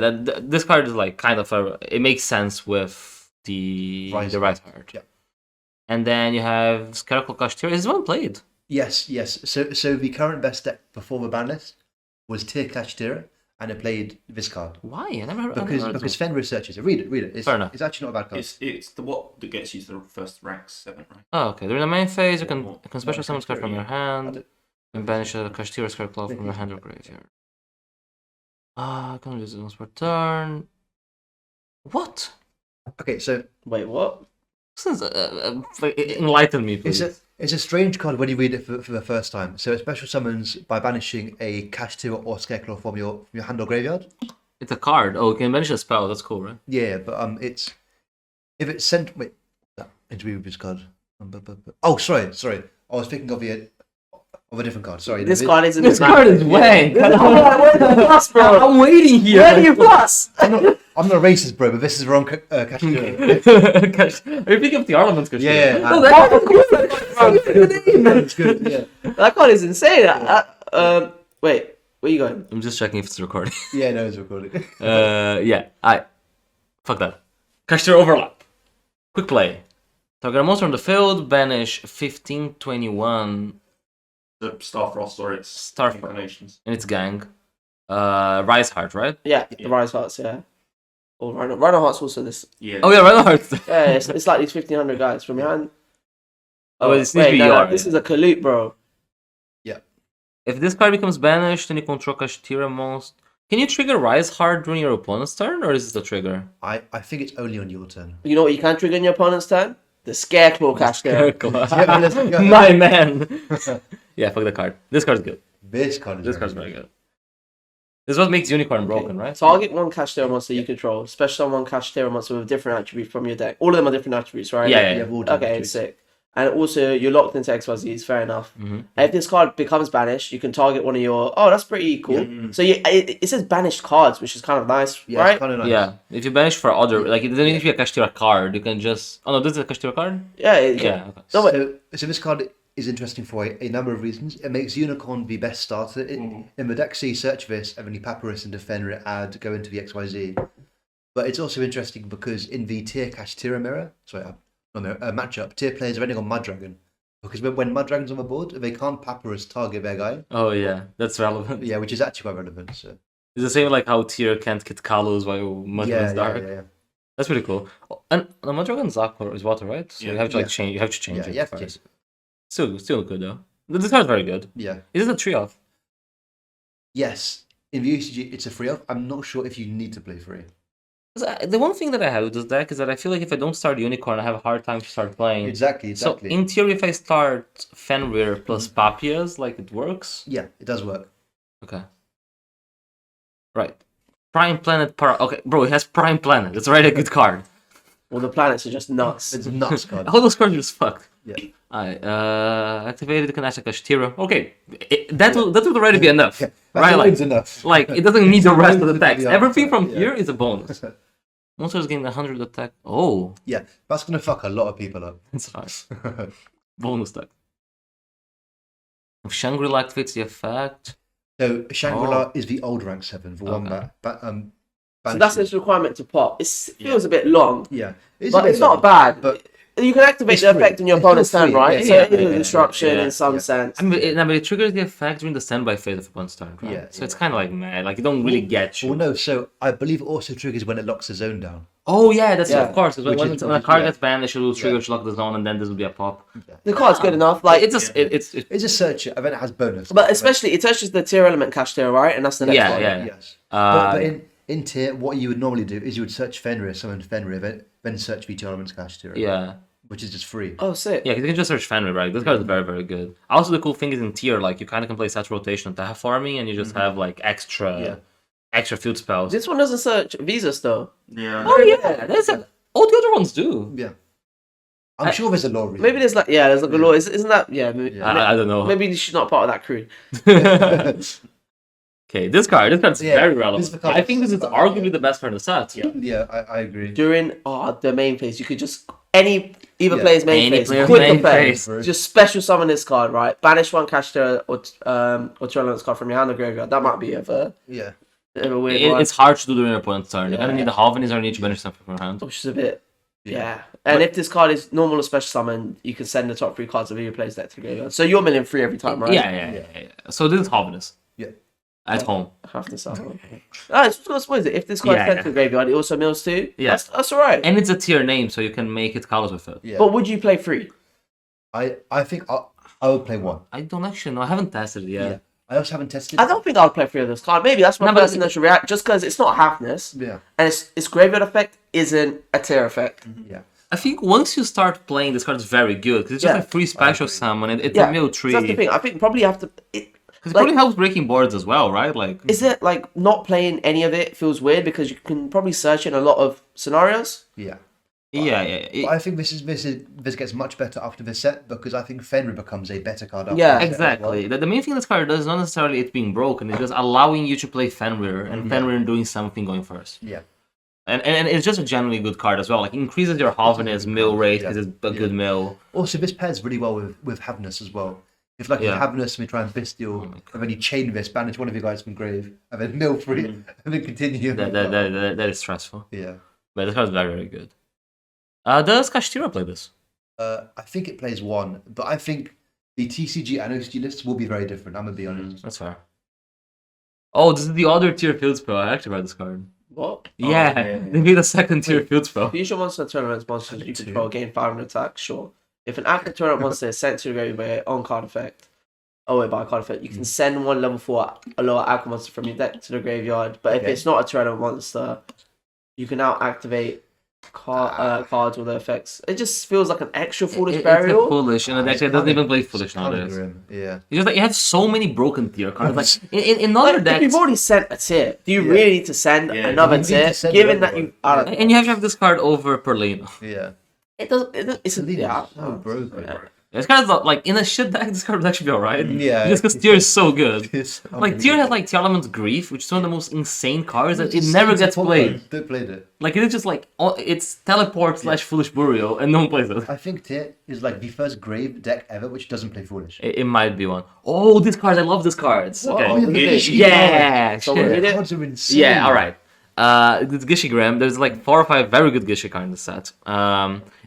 [SPEAKER 2] this card is like kind of it makes sense with the
[SPEAKER 3] Rise
[SPEAKER 2] Rise Heart.
[SPEAKER 3] Yeah.
[SPEAKER 2] And then you have Scarecrow Kashtira. Is this one played?
[SPEAKER 3] Yes. So the current best deck before the ban list was Tier Kashtira, and it played this card.
[SPEAKER 2] Why? I never heard.
[SPEAKER 3] Because Fenrir searches it. Read it. It's,
[SPEAKER 2] Fair enough.
[SPEAKER 3] It's actually not a bad card.
[SPEAKER 4] It's the what that gets you to the first rank 7, right?
[SPEAKER 2] Oh, okay. During the main phase, you can
[SPEAKER 3] More-
[SPEAKER 2] special
[SPEAKER 3] more
[SPEAKER 2] summon this card from your hand
[SPEAKER 3] don't-
[SPEAKER 2] and banish a Kashtira Scarecrow from your hand or graveyard. Can use it once per turn. What?
[SPEAKER 3] Okay, so
[SPEAKER 1] Wait, what?
[SPEAKER 2] Enlighten me, please.
[SPEAKER 3] it's a strange card when you read it for the first time. So it special summons by banishing a Kashtira or Scarecrow from your hand or graveyard.
[SPEAKER 2] It's a card. Oh, you can banish a spell. That's cool, right?
[SPEAKER 3] Yeah, but it's if it's sent. Wait, interview with this card. Oh, sorry. I was thinking of a different card. Sorry.
[SPEAKER 1] This card isn't
[SPEAKER 2] This card is wank.
[SPEAKER 1] Where do you plus, bro?
[SPEAKER 2] I'm waiting here.
[SPEAKER 1] Where do you plus?
[SPEAKER 3] I'm not racist, bro, but this is the wrong Kashtira.
[SPEAKER 2] Are you thinking of the Tearlaments?
[SPEAKER 3] Yeah.
[SPEAKER 2] Oh,
[SPEAKER 3] It's good. Yeah.
[SPEAKER 1] That card is insane. Wait, where are you going?
[SPEAKER 2] I'm just checking if it's recording.
[SPEAKER 3] Yeah, no, it's recording.
[SPEAKER 2] Yeah. Fuck that. Kashtira overlap. Quick play. Target a monster on the field. Banish 15/21
[SPEAKER 4] The Starfrost or its
[SPEAKER 2] Starfrost.
[SPEAKER 4] incarnations.
[SPEAKER 2] in its gang. Rise Heart, right?
[SPEAKER 1] Yeah, the Rise Hearts, yeah. Or Rhino Hearts also this.
[SPEAKER 4] Yeah.
[SPEAKER 2] Oh yeah, Rise Heart.
[SPEAKER 1] Yeah, it's like these 1,500 guys from your hand.
[SPEAKER 2] Oh, this needs to be
[SPEAKER 1] no,
[SPEAKER 2] your.
[SPEAKER 1] this is a Kaloot, bro.
[SPEAKER 2] If this card becomes banished, then you control Kashtira monster. Can you trigger Rise Heart during your opponent's turn, or is this the trigger?
[SPEAKER 3] I think it's only on your turn.
[SPEAKER 1] You know what you can trigger in your opponent's turn? The Scarecrow Kashtira.
[SPEAKER 2] My man. Yeah, fuck the card. This card's good.
[SPEAKER 3] This card is
[SPEAKER 2] This card's very good. This is what makes Unicorn broken, right?
[SPEAKER 1] Target one Kashtira monster you control. Special one Kashtira monster with a different attribute from your deck. All of them are different attributes, right?
[SPEAKER 2] Yeah.
[SPEAKER 3] Yeah, we'll do
[SPEAKER 1] Okay,
[SPEAKER 3] it.
[SPEAKER 1] sick. And also, you're locked into XYZs, fair enough.
[SPEAKER 2] Mhm.
[SPEAKER 1] And if this card becomes banished, you can target one of your... Oh, that's pretty cool.
[SPEAKER 4] Yeah.
[SPEAKER 1] So it says banished cards, which is kind of nice,
[SPEAKER 3] Yeah,
[SPEAKER 1] right?
[SPEAKER 3] it's kind of nice.
[SPEAKER 2] Yeah, if you banish for other, like it doesn't need to be a Kashtira card. You can just. Oh no, this is a Kashtira card.
[SPEAKER 1] Yeah,
[SPEAKER 2] Yeah. Okay.
[SPEAKER 1] No, wait.
[SPEAKER 3] So this card is interesting for a number of reasons. It makes Unicorn the best starter. In the deck, so you search this, and then you Papyrus and Defender it, add, go into the XYZ. But it's also interesting because in the Tier Kashtira mirror, matchup, Tier players are running on Mud Dragon. Because when Mud Dragon's on the board, they can't Papyrus target their guy.
[SPEAKER 2] Oh yeah, that's relevant.
[SPEAKER 3] Yeah, which is actually quite relevant. So.
[SPEAKER 2] It's the same like how Tyr can't get Kalos while Mud Dragon's dark.
[SPEAKER 3] Yeah.
[SPEAKER 2] That's pretty cool. Oh, and the Mud Dragon's aqua is water, right? So
[SPEAKER 4] Yeah.
[SPEAKER 2] you have to like change. You have to change it.
[SPEAKER 3] you have to
[SPEAKER 2] first. Still good though. This card's very good.
[SPEAKER 3] Yeah.
[SPEAKER 2] Is it a 3-off?
[SPEAKER 3] Yes. In the UCG, it's a free off. I'm not sure if you need to play free.
[SPEAKER 2] The one thing that I have with this deck is that I feel like if I don't start Unicorn, I have a hard time to start playing.
[SPEAKER 3] Exactly.
[SPEAKER 2] So in theory, if I start Fenrir plus Papias, like it works.
[SPEAKER 3] Yeah, it does work.
[SPEAKER 2] Okay. Right. Prime Planet Okay, bro, it has Prime Planet. It's already a good card.
[SPEAKER 1] Well, the planets are just nuts.
[SPEAKER 3] It's a nuts card.
[SPEAKER 2] All those cards are just fucked.
[SPEAKER 3] Yeah.
[SPEAKER 2] Alright, activated, you can attack Kashtira. Okay, that would already be enough.
[SPEAKER 3] Yeah,
[SPEAKER 2] Right, like,
[SPEAKER 3] enough.
[SPEAKER 2] like, it doesn't need the rest of the text.
[SPEAKER 3] Yeah.
[SPEAKER 2] Everything from
[SPEAKER 3] Yeah.
[SPEAKER 2] here is a bonus. Monsters gain 100 attack. Oh,
[SPEAKER 3] Yeah, that's gonna fuck a lot of people up.
[SPEAKER 2] that's nice. Bonus deck. If Shangri-La activates the effect.
[SPEAKER 3] So Shangri-La is the old rank 7, the one
[SPEAKER 2] Okay.
[SPEAKER 3] that
[SPEAKER 1] So that's its requirement to pop. It feels a bit long,
[SPEAKER 3] yeah,
[SPEAKER 1] but it's not bad.
[SPEAKER 3] But
[SPEAKER 1] You can activate
[SPEAKER 3] it's
[SPEAKER 1] the
[SPEAKER 3] free.
[SPEAKER 1] effect on your
[SPEAKER 3] It's still
[SPEAKER 1] opponent's turn,
[SPEAKER 3] free.
[SPEAKER 1] right?
[SPEAKER 3] Yeah,
[SPEAKER 1] So
[SPEAKER 3] yeah,
[SPEAKER 1] it is a
[SPEAKER 2] yeah,
[SPEAKER 1] disruption
[SPEAKER 2] yeah.
[SPEAKER 1] in some
[SPEAKER 3] Yeah.
[SPEAKER 1] sense.
[SPEAKER 2] I mean, it triggers the effect during the standby phase of opponent's turn, right?
[SPEAKER 3] Yeah,
[SPEAKER 2] So it's kind of like, man, like, you don't really get you.
[SPEAKER 3] well, no. So I believe it also triggers when it locks the zone down.
[SPEAKER 2] Oh, yeah, that's
[SPEAKER 1] Yeah.
[SPEAKER 2] of course. 'Cause
[SPEAKER 3] Which
[SPEAKER 2] when,
[SPEAKER 3] is-
[SPEAKER 2] when a
[SPEAKER 3] which is-
[SPEAKER 2] card
[SPEAKER 3] yeah.
[SPEAKER 2] gets banned, they should trigger lock the zone, and then this will be a pop.
[SPEAKER 1] The card's good enough. Like
[SPEAKER 2] It's just, it's
[SPEAKER 3] It's a search and then it has bonus.
[SPEAKER 1] but especially it touches the tier element Kashtira, right? And that's the next
[SPEAKER 2] Yeah,
[SPEAKER 1] one.
[SPEAKER 2] yeah.
[SPEAKER 3] Yes.
[SPEAKER 2] Uh,
[SPEAKER 3] But in tier, what you would normally do is you would search Fenrir, summon Fenrir, then search VT Elements Kashtira.
[SPEAKER 2] yeah.
[SPEAKER 3] Which is just free.
[SPEAKER 1] Oh, sick.
[SPEAKER 2] Yeah, you can just search Fenrir, right? This card is very, very good. Also, the cool thing is in tier, like, you kind of can play set rotation to have farming, and you just have, like, extra field spells.
[SPEAKER 1] This one doesn't search Visas though.
[SPEAKER 4] Yeah.
[SPEAKER 2] Oh, yeah, there's a... All the other ones do.
[SPEAKER 3] Yeah. I'm sure there's a law reason.
[SPEAKER 1] Maybe there's like there's like a law. Isn't that maybe,
[SPEAKER 3] Yeah.
[SPEAKER 2] I don't know.
[SPEAKER 1] maybe she's not part of that crew.
[SPEAKER 2] Okay, this card's
[SPEAKER 3] Yeah,
[SPEAKER 2] very
[SPEAKER 3] this
[SPEAKER 2] relevant.
[SPEAKER 3] is the card
[SPEAKER 2] I think this is
[SPEAKER 3] that's-
[SPEAKER 2] arguably the best card in the set.
[SPEAKER 3] Yeah, I agree.
[SPEAKER 1] During the main phase, you could just either
[SPEAKER 3] Yeah.
[SPEAKER 1] player's main
[SPEAKER 2] Any
[SPEAKER 1] phase,
[SPEAKER 2] player's
[SPEAKER 1] quick
[SPEAKER 2] main
[SPEAKER 1] effect,
[SPEAKER 3] phase.
[SPEAKER 1] just special summon this card, right? Banish one Kashtira or Tearlaments card from your hand or graveyard. That might be of a
[SPEAKER 3] Yeah.
[SPEAKER 1] weird one,
[SPEAKER 2] It's hard to do during your opponent's turn. You're
[SPEAKER 1] Yeah.
[SPEAKER 2] gonna need the Halvenis or need to banish something from your hand.
[SPEAKER 1] which is a bit.
[SPEAKER 3] Yeah.
[SPEAKER 1] Yeah. And if this card is normal or special summon, you can send the top 3 cards of your player's deck to the graveyard. So you're milling 3 every time, right?
[SPEAKER 2] Yeah. So this is Halvenis.
[SPEAKER 3] Yeah.
[SPEAKER 2] At home.
[SPEAKER 1] Half the summon. It's just gonna spoil it. If this card is
[SPEAKER 2] Yeah,
[SPEAKER 1] sent
[SPEAKER 2] yeah.
[SPEAKER 1] to the graveyard, it also mills too.
[SPEAKER 2] Yeah.
[SPEAKER 1] That's alright.
[SPEAKER 2] And it's a tier name, so you can make it colors with it.
[SPEAKER 3] Yeah.
[SPEAKER 1] But would you play 3?
[SPEAKER 3] I think I would play 1.
[SPEAKER 2] I don't actually know. I haven't tested it yet.
[SPEAKER 3] Yeah. I also haven't tested.
[SPEAKER 1] I don't think I'll play 3 of this card. Maybe that's my
[SPEAKER 2] No, but-
[SPEAKER 1] first initial react. Just because it's not halfness,
[SPEAKER 3] Yeah.
[SPEAKER 1] and its graveyard effect isn't a tier effect.
[SPEAKER 3] Yeah.
[SPEAKER 2] I think once you start playing, this card is very good because it's just
[SPEAKER 1] Yeah.
[SPEAKER 2] a free special
[SPEAKER 3] agree.
[SPEAKER 2] summon. It's
[SPEAKER 1] Yeah,
[SPEAKER 2] a mill
[SPEAKER 1] so
[SPEAKER 2] tree.
[SPEAKER 1] that's the thing. I think probably you have to.
[SPEAKER 2] Because it probably helps breaking boards as well, right? Like,
[SPEAKER 1] Is it like not playing any of it feels weird because you can probably search in a lot of scenarios.
[SPEAKER 3] Yeah.
[SPEAKER 2] yeah.
[SPEAKER 3] But I think this gets much better after this set because I think Fenrir becomes a better card. After
[SPEAKER 1] Yeah.
[SPEAKER 3] this set as well.
[SPEAKER 2] Exactly. The main thing this card does is not necessarily it being broken. It's just allowing you to play Fenrir and Fenrir doing something going first.
[SPEAKER 3] Yeah.
[SPEAKER 2] And it's just a generally good card as well. Like, it increases your Halvenis mill rate because it's a good mill.
[SPEAKER 3] Also, this pairs really well with Havness as well. If like you
[SPEAKER 2] Yeah.
[SPEAKER 3] Havness and we try and Bestial, and then you chain this, banish one of your guys from grave, and then mill free, and then continue.
[SPEAKER 2] That is stressful.
[SPEAKER 3] Yeah.
[SPEAKER 2] But this card is very, very good. Does Kashtira play this?
[SPEAKER 3] I think it plays 1, but I think the TCG and OCG lists will be very different. I'm gonna be honest.
[SPEAKER 2] That's fair. Oh, this is the other tier field spell. I actually read this card.
[SPEAKER 1] What?
[SPEAKER 2] Yeah, they made a second tier field spell.
[SPEAKER 1] Fusion monster tournaments monsters you
[SPEAKER 3] 2.
[SPEAKER 1] control gain 500 attack. Sure. If an active tournament monster is sent to the graveyard by an on card effect, by a card effect, you can send one level 4 a lower aqua monster from your deck to the graveyard. But if
[SPEAKER 3] Okay.
[SPEAKER 1] it's not a tournament monster, you can now activate cards with their effects. It just feels like an extra foolish
[SPEAKER 2] It's
[SPEAKER 1] burial.
[SPEAKER 2] a foolish, and it actually doesn't even play foolish
[SPEAKER 3] Kinda
[SPEAKER 2] nowadays.
[SPEAKER 3] grim. Yeah.
[SPEAKER 2] You just like you have so many broken tier cards. Like in other
[SPEAKER 1] Like, if
[SPEAKER 2] decks,
[SPEAKER 1] you've already sent a tier, do you
[SPEAKER 3] Yeah.
[SPEAKER 1] really need to send
[SPEAKER 4] Yeah,
[SPEAKER 1] another
[SPEAKER 3] you need
[SPEAKER 1] tier?
[SPEAKER 3] to send
[SPEAKER 1] Given
[SPEAKER 3] another
[SPEAKER 1] that you
[SPEAKER 3] one.
[SPEAKER 1] are,
[SPEAKER 2] and you have to have this card over Perlino.
[SPEAKER 3] Yeah.
[SPEAKER 1] it doesn't. It's a
[SPEAKER 3] Leave
[SPEAKER 1] yeah.
[SPEAKER 3] is so broken.
[SPEAKER 1] Yeah.
[SPEAKER 2] This card is not, like in a shit deck. This card would actually be alright.
[SPEAKER 3] Yeah.
[SPEAKER 2] just because tier is so good.
[SPEAKER 3] It's
[SPEAKER 2] Like tier has like Tearlaments Grief, which is one of the most insane cards that it
[SPEAKER 3] It's
[SPEAKER 2] never
[SPEAKER 3] insane
[SPEAKER 2] gets
[SPEAKER 3] to
[SPEAKER 2] played.
[SPEAKER 3] They played it.
[SPEAKER 2] Like it is just like it's teleport / foolish burial, and no one plays it.
[SPEAKER 3] I think Tier is like the first grave deck ever which doesn't play foolish.
[SPEAKER 2] It might be one. Oh, these cards! I love these cards.
[SPEAKER 1] Whoa,
[SPEAKER 2] Okay.
[SPEAKER 1] look at this.
[SPEAKER 2] Yeah.
[SPEAKER 1] So
[SPEAKER 2] shit.
[SPEAKER 1] we did it.
[SPEAKER 3] Cards are insane.
[SPEAKER 2] Yeah, alright. It's Gishki. There's like 4 or 5 very good Gishki cards in the set.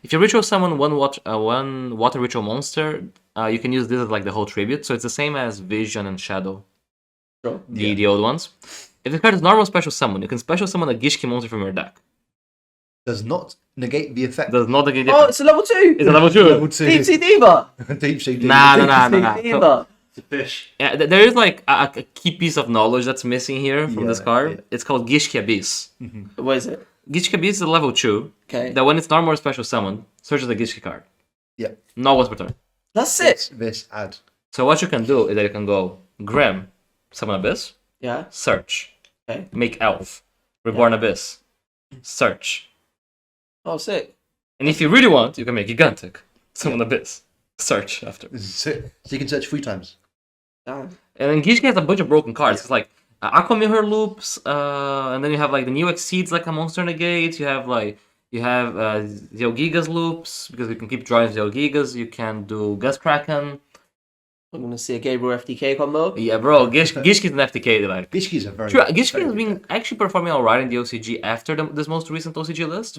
[SPEAKER 2] If you ritual summon one water ritual monster, you can use this as like the whole tribute. So it's the same as Vision and Shadow,
[SPEAKER 1] Sure.
[SPEAKER 2] the old ones. If the card is normal special summon, you can special summon a Gishki monster from your deck.
[SPEAKER 3] Does not negate the effect.
[SPEAKER 2] Does not negate the
[SPEAKER 1] Oh,
[SPEAKER 2] effect.
[SPEAKER 1] it's a level 2.
[SPEAKER 2] It's a level 2.
[SPEAKER 3] Level 2.
[SPEAKER 1] Deep Sea Diva.
[SPEAKER 3] Deep sea.
[SPEAKER 2] Nah.
[SPEAKER 1] Deep Sea
[SPEAKER 2] So,
[SPEAKER 1] Diva.
[SPEAKER 4] It's a fish.
[SPEAKER 2] yeah, there is like a key piece of knowledge that's missing here from this
[SPEAKER 3] Yeah,
[SPEAKER 2] card.
[SPEAKER 3] yeah.
[SPEAKER 2] It's called Gishki Abyss.
[SPEAKER 1] What is it?
[SPEAKER 2] Gishki Abyss is a level 2.
[SPEAKER 1] Okay.
[SPEAKER 2] That when it's normal or special summon, searches the Gishki card.
[SPEAKER 3] Yeah.
[SPEAKER 2] Not once per turn.
[SPEAKER 1] That's it.
[SPEAKER 3] This add.
[SPEAKER 2] So what you can do is that you can go Grim, Summon Abyss,
[SPEAKER 1] Yeah.
[SPEAKER 2] search,
[SPEAKER 1] Okay.
[SPEAKER 2] make Elf, Reborn Abyss, search.
[SPEAKER 1] Oh, sick.
[SPEAKER 2] And if you really want, you can make Gigantic, Summon Abyss, search after.
[SPEAKER 3] So you can search 3 times.
[SPEAKER 1] Damn.
[SPEAKER 2] And then Gishki has a bunch of broken cards. It's like Aqua Mirror loops, and then you have like the new Exceeds like a monster negate. You have Zeogigas loops because you can keep drawing Zeogigas. You can do Gus Kraken.
[SPEAKER 1] I'm gonna see a Gabriel FTK combo.
[SPEAKER 2] Yeah, bro, Gishki's an FTK. Like,
[SPEAKER 3] Gishki's a very.
[SPEAKER 2] true, Gishki
[SPEAKER 3] very
[SPEAKER 2] has
[SPEAKER 3] good
[SPEAKER 2] been
[SPEAKER 3] deck.
[SPEAKER 2] actually performing alright in the OCG after this most recent OCG list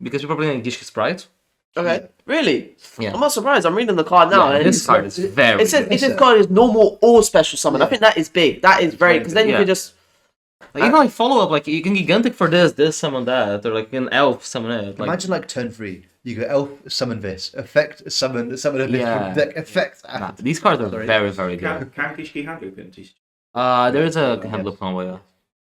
[SPEAKER 2] because people are playing Gishki Sprite.
[SPEAKER 1] Okay.
[SPEAKER 3] Yeah.
[SPEAKER 1] Really?
[SPEAKER 2] Yeah.
[SPEAKER 1] I'm not surprised. I'm reading the card now.
[SPEAKER 2] Yeah,
[SPEAKER 1] and
[SPEAKER 2] this card is very
[SPEAKER 1] It says
[SPEAKER 2] good.
[SPEAKER 1] if this card is normal or special summon. I
[SPEAKER 3] Yeah.
[SPEAKER 1] think that is big. That is very because then you
[SPEAKER 2] Yeah.
[SPEAKER 1] can just.
[SPEAKER 2] Like, even like follow up, like you can Gigantic for this summon that, or like an Elf summon it. Like,
[SPEAKER 3] Imagine like turn 3. You go elf, summon this, effect, summon a bit
[SPEAKER 2] Yeah.
[SPEAKER 3] from deck, effect.
[SPEAKER 2] nah, these cards are
[SPEAKER 3] Sorry.
[SPEAKER 2] very, very good.
[SPEAKER 4] Can Gishki hand loop into
[SPEAKER 2] There is a
[SPEAKER 3] Yes.
[SPEAKER 2] hand loop on way.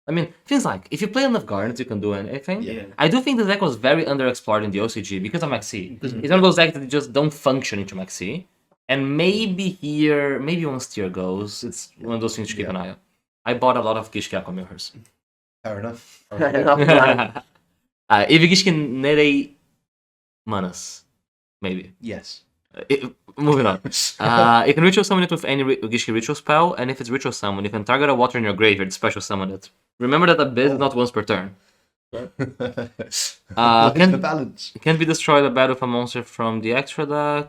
[SPEAKER 2] I mean, things like if you play enough Gardens, you can do anything.
[SPEAKER 4] Yeah.
[SPEAKER 2] I do think the deck was very underexplored in the OCG because of Maxi. It's one of those decks that just don't function into Maxi. And maybe here, maybe once tier goes, it's one of those things to keep an eye on. I bought a lot of Gishki Aqua Mirrors.
[SPEAKER 3] Fair enough.
[SPEAKER 1] Enough, man.
[SPEAKER 2] If Gishki Nere Manas, maybe.
[SPEAKER 3] Yes.
[SPEAKER 2] Moving on. You can ritual summon it with any Gishki ritual spell, and if it's ritual summon, you can target a water in your graveyard, special summon it. Remember that Abyss is not once per turn.
[SPEAKER 3] What's
[SPEAKER 2] Can-
[SPEAKER 3] the balance?
[SPEAKER 2] It can be destroyed by battle of a monster from the extra deck.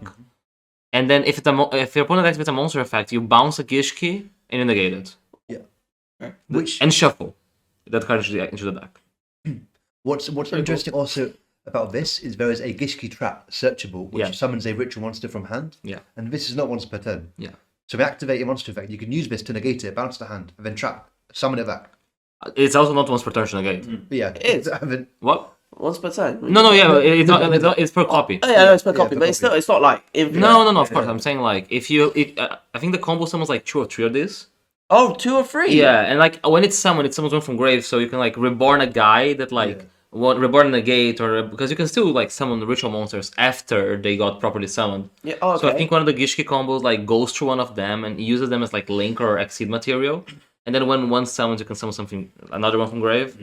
[SPEAKER 2] And then if if your opponent activates a monster effect, you bounce a Gishki and you negate it.
[SPEAKER 3] Which
[SPEAKER 2] And shuffle that card into the deck.
[SPEAKER 3] what's interesting also about this is there is a Gishki trap searchable which
[SPEAKER 2] Yeah.
[SPEAKER 3] summons a ritual monster from hand.
[SPEAKER 2] Yeah.
[SPEAKER 3] And this is not once per turn.
[SPEAKER 2] Yeah.
[SPEAKER 3] So if you activate your monster effect, you can use this to negate it, bounce the hand, and then trap, summon it back.
[SPEAKER 2] It's also not once per turn to negate.
[SPEAKER 3] But yeah,
[SPEAKER 1] It is.
[SPEAKER 3] I mean,
[SPEAKER 2] What?
[SPEAKER 1] Once per turn.
[SPEAKER 2] No, yeah, it's per copy.
[SPEAKER 1] Oh yeah, no, it's per
[SPEAKER 3] Yeah,
[SPEAKER 1] copy,
[SPEAKER 3] per
[SPEAKER 1] but it's
[SPEAKER 3] copy.
[SPEAKER 1] still it's not like infinite.
[SPEAKER 2] No, of course. I'm saying like if I think the combo summons like 2 or 3 of these.
[SPEAKER 1] Oh, 2 or 3.
[SPEAKER 2] Yeah, and like when it's summoned, it summons one from grave, so you can like reborn a guy that like reborn a gate, or because you can still like summon the ritual monsters after they got properly summoned.
[SPEAKER 1] Yeah. Oh, okay.
[SPEAKER 2] So I think one of the Gishki combos like goes through one of them and uses them as like link or exceed material, and then when one summons, you can summon another one from grave.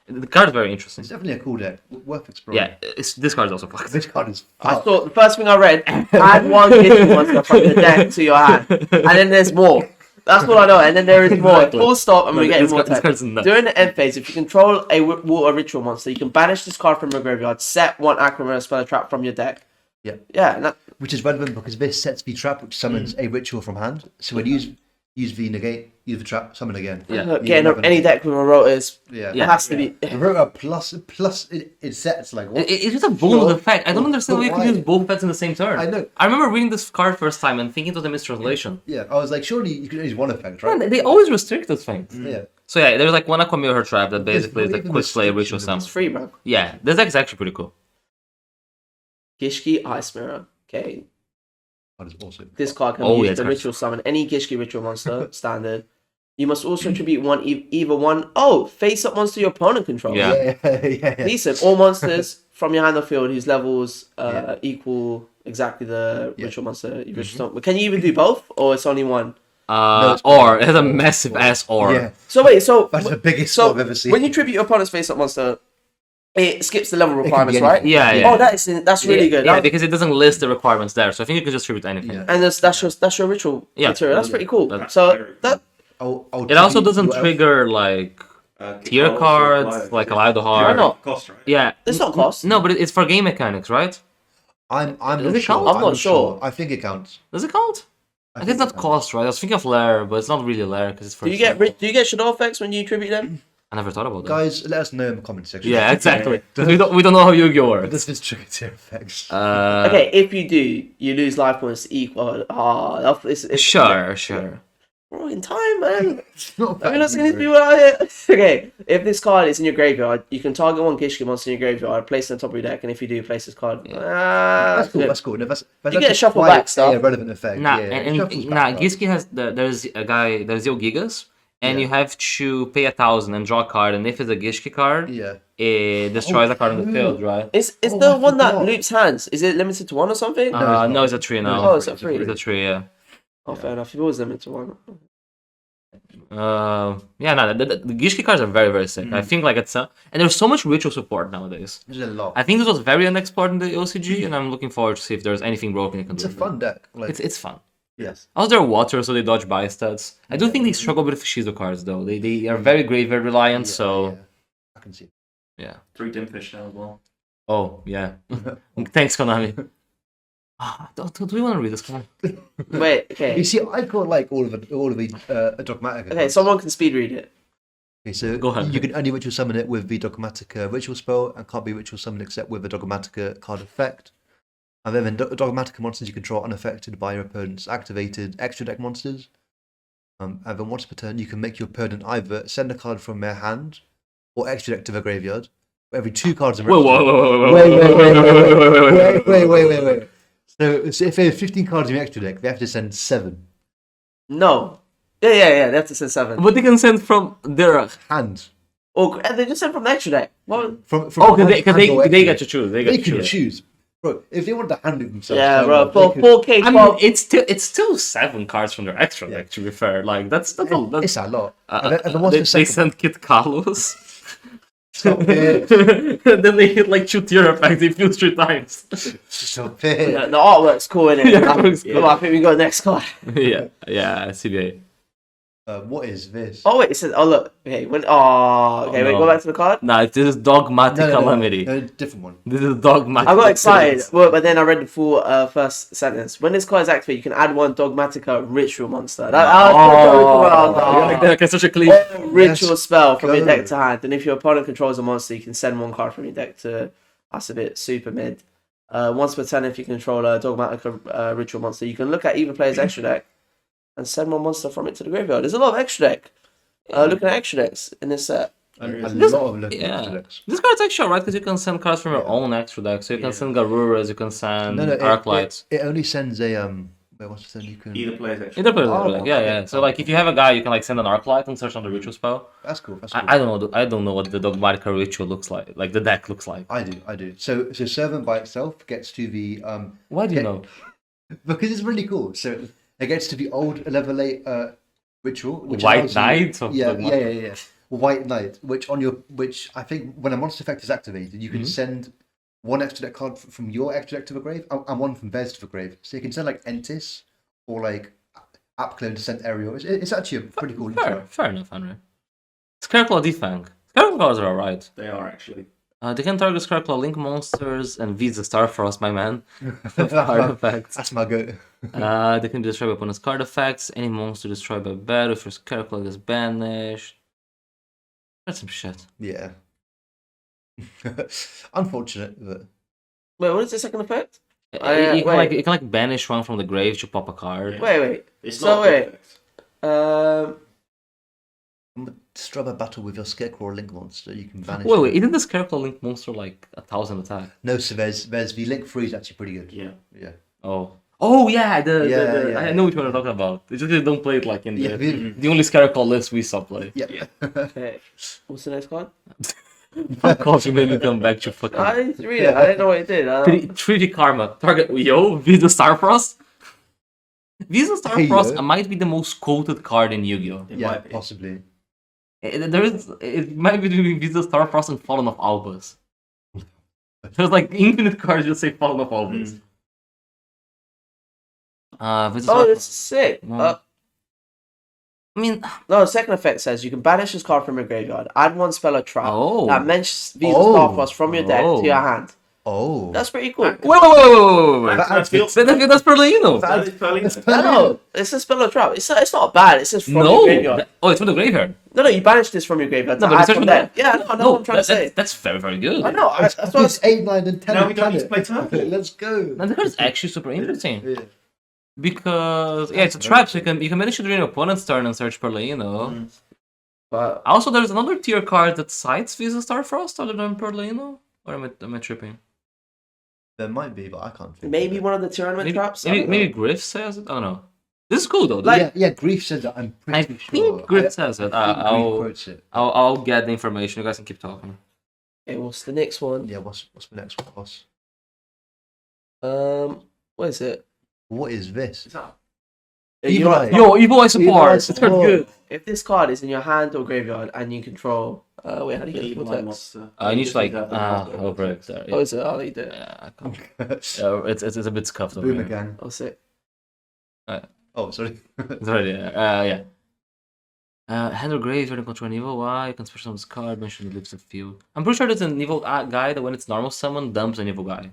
[SPEAKER 2] The card is very interesting.
[SPEAKER 3] it's definitely a cool deck, worth exploring.
[SPEAKER 2] Yeah, this card is also fucked.
[SPEAKER 3] This card is
[SPEAKER 1] I
[SPEAKER 3] fucked.
[SPEAKER 1] thought the first thing I read, add one Gishki monster from the deck to your hand, and then there's more. That's what I know, and then there is more.
[SPEAKER 2] Exactly.
[SPEAKER 1] Full stop, and
[SPEAKER 2] No,
[SPEAKER 1] we're getting
[SPEAKER 2] this
[SPEAKER 1] more
[SPEAKER 2] card- this
[SPEAKER 1] time.
[SPEAKER 2] card's nuts.
[SPEAKER 1] During the end phase, if you control a water ritual monster, you can banish this card from your graveyard, set one Aquamarine spell trap from your deck.
[SPEAKER 3] Yeah.
[SPEAKER 1] Yeah, and that,
[SPEAKER 3] Which is relevant because this sets the trap which summons a ritual from hand. So when you use the negate, use the trap, summon again.
[SPEAKER 2] Yeah.
[SPEAKER 1] look,
[SPEAKER 3] You
[SPEAKER 1] getting
[SPEAKER 3] never
[SPEAKER 1] up any
[SPEAKER 3] know.
[SPEAKER 1] deck with a rotas,
[SPEAKER 3] Yeah.
[SPEAKER 1] it has to be.
[SPEAKER 3] The Rota plus it sets like what?
[SPEAKER 2] It's just a bonus effect. I don't understand why you
[SPEAKER 3] But
[SPEAKER 2] can
[SPEAKER 3] why?
[SPEAKER 2] use both effects in the same turn.
[SPEAKER 3] I know.
[SPEAKER 2] I remember reading this card first time and thinking it was a mistranslation.
[SPEAKER 3] Yeah, I was like, surely you can use one effect, right?
[SPEAKER 2] Man, they always restrict those things.
[SPEAKER 3] Yeah.
[SPEAKER 2] So yeah, there's like one Aqua Mirror trap that basically is
[SPEAKER 3] not
[SPEAKER 2] a
[SPEAKER 3] even
[SPEAKER 2] quick play ritual
[SPEAKER 3] restrictions.
[SPEAKER 2] summon.
[SPEAKER 1] It's free, bro.
[SPEAKER 2] Yeah, this deck is actually pretty cool.
[SPEAKER 1] Gishki Ice Mirror. Okay,
[SPEAKER 3] That is awesome.
[SPEAKER 1] this card can
[SPEAKER 2] Oh,
[SPEAKER 1] be
[SPEAKER 2] yeah,
[SPEAKER 1] used to
[SPEAKER 2] it's
[SPEAKER 1] ritual summon any Gishki ritual monster standard. You must also attribute one either one. Oh, face up monster your opponent controls.
[SPEAKER 2] Yeah.
[SPEAKER 3] Yeah.
[SPEAKER 1] Decent. All monsters from your hand or field whose levels
[SPEAKER 3] Yeah.
[SPEAKER 1] equal exactly the
[SPEAKER 3] Yeah.
[SPEAKER 1] ritual monster you ritual summon. Can you even do both, or it's only one?
[SPEAKER 3] it's
[SPEAKER 2] Or it has a massive ass or.
[SPEAKER 3] Yeah.
[SPEAKER 1] So wait, so
[SPEAKER 3] That's the biggest
[SPEAKER 1] so
[SPEAKER 3] one I've ever seen.
[SPEAKER 1] when you tribute your opponent's face up monster, it skips the level
[SPEAKER 3] be
[SPEAKER 1] requirements,
[SPEAKER 3] anything.
[SPEAKER 1] right?
[SPEAKER 2] Yeah, yeah.
[SPEAKER 1] Oh, that's really good.
[SPEAKER 2] Yeah,
[SPEAKER 1] That-
[SPEAKER 2] because it doesn't list the requirements there, so I think you can just tribute anything.
[SPEAKER 3] Yeah.
[SPEAKER 1] and that's your ritual
[SPEAKER 2] Yeah.
[SPEAKER 1] material. That's pretty cool.
[SPEAKER 2] That's
[SPEAKER 1] So that
[SPEAKER 3] I'll
[SPEAKER 2] It also
[SPEAKER 3] tribute
[SPEAKER 2] doesn't
[SPEAKER 3] your elf.
[SPEAKER 2] trigger like tier cards, like
[SPEAKER 1] Why
[SPEAKER 2] Alidahar.
[SPEAKER 1] not?
[SPEAKER 4] Cost, right?
[SPEAKER 1] Oh,
[SPEAKER 2] Yeah.
[SPEAKER 1] It's not cost.
[SPEAKER 2] No, but it's for game mechanics, right?
[SPEAKER 3] I'm
[SPEAKER 2] Does
[SPEAKER 3] not
[SPEAKER 2] it
[SPEAKER 3] sure.
[SPEAKER 2] count?
[SPEAKER 1] I'm not sure.
[SPEAKER 3] I think it counts.
[SPEAKER 2] Does it count? I think it's not
[SPEAKER 3] it counts.
[SPEAKER 2] cost, right? I was thinking of Lair, but it's not really Lair because it's for.
[SPEAKER 1] Do you get shadow effects when you tribute them?
[SPEAKER 2] I never thought about that.
[SPEAKER 3] Guys, let us know in the comment section.
[SPEAKER 2] Yeah, exactly. 'Cause we don't know how Yu-Gi-Oh works.
[SPEAKER 3] Does this trigger tier effects?
[SPEAKER 1] Okay, if you do, you lose life points equal. It's
[SPEAKER 2] Sure.
[SPEAKER 1] We're in time, man.
[SPEAKER 3] It's not
[SPEAKER 1] I mean, not seeing these
[SPEAKER 3] bad,
[SPEAKER 1] people out here. Okay, if this card is in your graveyard, you can target one Gishki monster in your graveyard, place it on top of your deck, and if you do, place this card.
[SPEAKER 3] That's cool. That's cool. No, that's
[SPEAKER 1] You get a shuffle
[SPEAKER 3] quite
[SPEAKER 1] back stuff.
[SPEAKER 3] a relevant effect.
[SPEAKER 2] Nah,
[SPEAKER 3] yeah.
[SPEAKER 2] and
[SPEAKER 3] Shuffles back cards.
[SPEAKER 2] Gishki has there's a guy, there's Yo Gigas, and
[SPEAKER 3] Yeah.
[SPEAKER 2] you have to pay 1,000 and draw a card, and if it's a Gishki card,
[SPEAKER 3] Yeah.
[SPEAKER 2] it destroys the card on the field, right?
[SPEAKER 1] Is
[SPEAKER 3] Oh,
[SPEAKER 1] the
[SPEAKER 3] I
[SPEAKER 1] one that
[SPEAKER 3] forgot.
[SPEAKER 1] loops hands? Is it limited to one or something?
[SPEAKER 3] No, it's not.
[SPEAKER 2] No, it's a 3 now.
[SPEAKER 1] Oh, it's a three.
[SPEAKER 2] It's a 3, yeah.
[SPEAKER 1] Oh, fair enough. If it was limited to one.
[SPEAKER 2] The Gishki cards are very, very sick. I think like and there's so much ritual support nowadays.
[SPEAKER 3] There's a lot.
[SPEAKER 2] I think this was very unexplored in the OCG, and I'm looking forward to see if there's anything broken you can
[SPEAKER 3] It's
[SPEAKER 2] do.
[SPEAKER 3] a fun deck. Like,
[SPEAKER 2] It's fun.
[SPEAKER 3] yes.
[SPEAKER 2] Also, they're water, so they dodge buy stats. I do think they struggle with Shizu cards though. They are very graveyard reliant, so
[SPEAKER 3] Yeah. I can see.
[SPEAKER 2] yeah.
[SPEAKER 4] 3 Dimfish now as well.
[SPEAKER 2] Oh yeah. Thanks, Konami. Do we want to read this card?
[SPEAKER 1] Wait, okay.
[SPEAKER 3] You see, I've got like all of the Dogmatica.
[SPEAKER 1] Okay, someone can speed read it.
[SPEAKER 3] Okay, so
[SPEAKER 2] Go ahead.
[SPEAKER 3] you can only ritual summon it with the Dogmatica ritual spell, and can't be ritual summoned except with a Dogmatica card effect. And then Dogmatica monsters you control unaffected by your opponent's activated extra deck monsters. And then once per turn, you can make your opponent either send a card from their hand or extra deck to the graveyard. For every 2 cards in Wait. So if they have 15 cards in your extra deck, they have to send 7.
[SPEAKER 1] No. Yeah. They have to send 7.
[SPEAKER 2] But they can send from their
[SPEAKER 3] Hand.
[SPEAKER 1] Or they just send from the extra deck. What?
[SPEAKER 3] From
[SPEAKER 2] oh, because
[SPEAKER 3] hand or extra
[SPEAKER 2] they
[SPEAKER 3] deck.
[SPEAKER 2] get to choose. They
[SPEAKER 3] They
[SPEAKER 2] get to
[SPEAKER 3] can
[SPEAKER 2] choose.
[SPEAKER 3] choose. Bro, if they want to hand it themselves.
[SPEAKER 1] Yeah,
[SPEAKER 3] no,
[SPEAKER 1] bro.
[SPEAKER 3] they
[SPEAKER 1] For
[SPEAKER 3] could-
[SPEAKER 1] 4K,
[SPEAKER 2] I
[SPEAKER 1] 12.
[SPEAKER 2] mean, it's still 7 cards from their extra deck. To be fair, like that's
[SPEAKER 3] It's a lot. And then once
[SPEAKER 2] they
[SPEAKER 3] the second-
[SPEAKER 2] send Kid Carlos.
[SPEAKER 3] Stop it.
[SPEAKER 2] And then they hit like 2 tier effects. They fuse 3 times.
[SPEAKER 3] Stop it.
[SPEAKER 1] The artwork's cool, innit?
[SPEAKER 2] Yeah, artwork's cool.
[SPEAKER 1] Come on, I think we got the next card.
[SPEAKER 2] yeah, CBA.
[SPEAKER 3] What is this?
[SPEAKER 1] Oh, wait, it says, oh, look. Okay, wait,
[SPEAKER 2] no.
[SPEAKER 1] go back to the card.
[SPEAKER 2] Nah, this is Dogmatic Calamity.
[SPEAKER 3] No, different one.
[SPEAKER 2] This is Dogmatic.
[SPEAKER 1] I got excited, but then I read the full first sentence. When this card is activated, you can add 1 Dogmatica ritual monster.
[SPEAKER 2] That's such a clean.
[SPEAKER 1] Ritual spell from your
[SPEAKER 3] go.
[SPEAKER 1] deck to hand. And if your opponent controls a monster, you can send 1 card from your deck to... That's a bit super mid. Once per turn, if you control a Dogmatica ritual monster, you can look at either player's extra deck and send 1 monster from it to the graveyard. There's a lot of extra deck. Looking at extra decks in this set.
[SPEAKER 3] A
[SPEAKER 4] This-
[SPEAKER 3] lot of looking
[SPEAKER 2] yeah.
[SPEAKER 3] at decks.
[SPEAKER 2] This card's actually alright because you can send cards from your own extra deck. So you can send Garuras, you can send Arclights.
[SPEAKER 3] It only sends a Wait, what's the thing you can?
[SPEAKER 4] Either player's extra.
[SPEAKER 2] Either player's
[SPEAKER 3] Oh,
[SPEAKER 2] like, yeah. So like if you have a guy, you can like send an Arclight and search on the ritual spell.
[SPEAKER 3] That's cool. That's cool.
[SPEAKER 2] I don't know. I don't know what the Dogmatica ritual looks like the deck looks like.
[SPEAKER 3] I do. So Servant by itself gets to the
[SPEAKER 2] Why do you know?
[SPEAKER 3] because it's really cool. So it gets to the old level 8 ritual, which
[SPEAKER 2] White
[SPEAKER 3] allows you-
[SPEAKER 2] Knight of Dogmatica?
[SPEAKER 3] yeah. White Knight, which I think when a monster effect is activated, you can send 1 extra deck card from your extra deck to the grave and 1 from theirs to the grave. So you can send like Entis or like Apclone to send Ariel. It's actually a pretty cool intro.
[SPEAKER 2] Fair enough, Henry. Scareclaw Defang. Scareclaws are alright.
[SPEAKER 4] They are actually.
[SPEAKER 2] They can target Scareclaw Link monsters and Visa Starfrost, my man. Card effects.
[SPEAKER 3] That's my go.
[SPEAKER 2] They can be destroyed by opponent's card effects. Any monster destroyed by battle if your Scareclaw is banished. That's some shit.
[SPEAKER 3] Yeah. Unfortunate, but
[SPEAKER 1] Wait, what is the second effect?
[SPEAKER 2] You
[SPEAKER 1] wait.
[SPEAKER 2] can like banish one from the grave to pop a card.
[SPEAKER 4] Yeah.
[SPEAKER 1] Wait.
[SPEAKER 4] It's
[SPEAKER 1] So
[SPEAKER 4] not
[SPEAKER 1] wait.
[SPEAKER 4] perfect.
[SPEAKER 3] describe a battle with your Scarecrow or Link monster. You can banish.
[SPEAKER 2] Wait, isn't the Scareclaw Link monster like 1,000 attack?
[SPEAKER 3] No, so there's the Link 3 is actually pretty good.
[SPEAKER 4] Yeah.
[SPEAKER 3] Yeah.
[SPEAKER 2] Oh yeah,
[SPEAKER 3] Yeah.
[SPEAKER 2] I know which one you're talking about. It's just they don't play it like in
[SPEAKER 3] Yeah,
[SPEAKER 2] the only Scareclaw list we saw play.
[SPEAKER 3] Yeah.
[SPEAKER 1] Okay. What's the next card?
[SPEAKER 2] Fuck off, you made me come back to fucking...
[SPEAKER 1] I didn't read it. I didn't know what it did.
[SPEAKER 2] 3D Karma. Target Visa Starfrost. Visa Starfrost
[SPEAKER 3] Yo.
[SPEAKER 2] might be the most quoted card in Yu-Gi-Oh!
[SPEAKER 4] It
[SPEAKER 3] Yeah,
[SPEAKER 4] might be.
[SPEAKER 3] possibly.
[SPEAKER 2] It might be between Visa Starfrost and Fallen of Albus. There's like infinite cards just say Fallen of Albus. Visa
[SPEAKER 1] Oh,
[SPEAKER 2] Starfrost-
[SPEAKER 1] it's sick.
[SPEAKER 2] Mm. I mean,
[SPEAKER 1] No, the second effect says you can banish this card from your graveyard, add 1 spell or trap
[SPEAKER 2] Oh.
[SPEAKER 1] that mentions Visa
[SPEAKER 3] Oh.
[SPEAKER 1] Starfrost from your deck
[SPEAKER 2] Oh.
[SPEAKER 1] to your hand.
[SPEAKER 3] Oh.
[SPEAKER 1] That's pretty cool.
[SPEAKER 2] Wait.
[SPEAKER 4] That's
[SPEAKER 2] That's Perlino.
[SPEAKER 4] That is Perlino.
[SPEAKER 1] I know. It's a spell of trap. It's not bad. It's just from your
[SPEAKER 2] No.
[SPEAKER 1] graveyard.
[SPEAKER 2] It's from the graveyard.
[SPEAKER 1] No, you banish this from your graveyard.
[SPEAKER 2] No,
[SPEAKER 1] to
[SPEAKER 2] but
[SPEAKER 1] add
[SPEAKER 2] it's
[SPEAKER 1] from
[SPEAKER 2] from
[SPEAKER 1] there.
[SPEAKER 2] there.
[SPEAKER 1] Yeah, no, I know what I'm trying to say.
[SPEAKER 2] That's very, very good.
[SPEAKER 1] I know. That's what I was...
[SPEAKER 3] It's 8, 9, and 10.
[SPEAKER 4] Now we don't need to play turtle.
[SPEAKER 3] Let's go.
[SPEAKER 2] Now the card is actually super interesting.
[SPEAKER 3] Yeah.
[SPEAKER 2] Because it's a trap, so you can manage to during your opponent's turn and search Perlino.
[SPEAKER 1] But
[SPEAKER 2] Also, there's another tier card that cites Visa Starfrost other than Perlino. Or am I tripping?
[SPEAKER 3] There might be, but I can't think.
[SPEAKER 1] maybe
[SPEAKER 3] of it.
[SPEAKER 1] one of the tournament traps. I don't know.
[SPEAKER 2] Maybe Griff says it. I don't know. This is cool though.
[SPEAKER 3] Yeah, Grief says that. I'm
[SPEAKER 2] I
[SPEAKER 3] pretty sure.
[SPEAKER 2] think Griff says it.
[SPEAKER 3] I think Grief
[SPEAKER 2] I'll
[SPEAKER 3] quotes it.
[SPEAKER 2] I'll get the information. You guys can keep talking.
[SPEAKER 1] Okay, what's the next one?
[SPEAKER 3] Yeah, what's the next one, boss?
[SPEAKER 1] What is it?
[SPEAKER 3] What is this?
[SPEAKER 1] You know,
[SPEAKER 2] Yo, Evil Eye
[SPEAKER 3] Evil Eye
[SPEAKER 2] support. It's very
[SPEAKER 3] support.
[SPEAKER 2] good.
[SPEAKER 1] if this card is in your hand or graveyard and you control, wait, how do you get
[SPEAKER 4] Evil
[SPEAKER 1] full
[SPEAKER 4] Eye
[SPEAKER 1] text?
[SPEAKER 4] Monster.
[SPEAKER 2] I need to like
[SPEAKER 4] Over
[SPEAKER 2] over it there.
[SPEAKER 1] Oh, is it? I'll leave it.
[SPEAKER 2] Yeah, I can't. It's a bit scuffed over
[SPEAKER 3] Boomer
[SPEAKER 2] here.
[SPEAKER 3] gang.
[SPEAKER 1] I'll say.
[SPEAKER 3] Oh, sorry.
[SPEAKER 2] It's already yeah. Hand or graveyard and control an evil eye. You can special summon this card. Mention it leaves the field. I'm pretty sure there's an evil guy that when it's normal summon dumps an evil guy.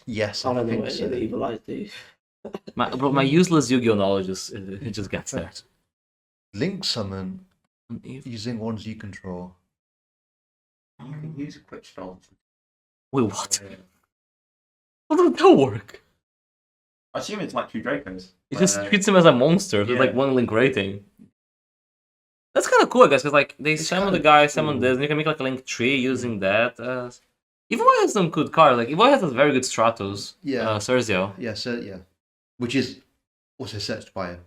[SPEAKER 3] Yes,
[SPEAKER 1] I
[SPEAKER 3] I
[SPEAKER 1] don't know
[SPEAKER 3] think
[SPEAKER 1] what
[SPEAKER 3] so.
[SPEAKER 1] the evil eyes do.
[SPEAKER 2] My useless Yu-Gi-Oh knowledge it just gets there.
[SPEAKER 3] Link summon
[SPEAKER 2] An evil-
[SPEAKER 3] using ones you control.
[SPEAKER 4] You can use a quick spell.
[SPEAKER 2] Wait, what? How does that work?
[SPEAKER 4] I assume it's like 2 Dracos.
[SPEAKER 2] It just treats him as a monster with
[SPEAKER 4] yeah.
[SPEAKER 2] like 1 link rating. That's kind of cool, I guess, because like they
[SPEAKER 3] It's
[SPEAKER 2] summon the
[SPEAKER 3] kinda
[SPEAKER 2] guy, summon
[SPEAKER 3] cool.
[SPEAKER 2] this, and you can make like a link tree using that. Evil Eye has some good cards. Like Evil Eye has a very good Stratos.
[SPEAKER 3] Yeah.
[SPEAKER 2] Cerzio.
[SPEAKER 3] Yeah, so yeah. Which is also searched by a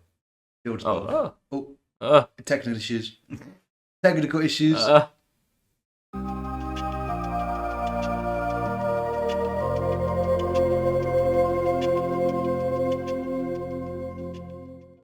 [SPEAKER 3] field spell.
[SPEAKER 2] Oh.
[SPEAKER 3] Technical issues. Technical issues.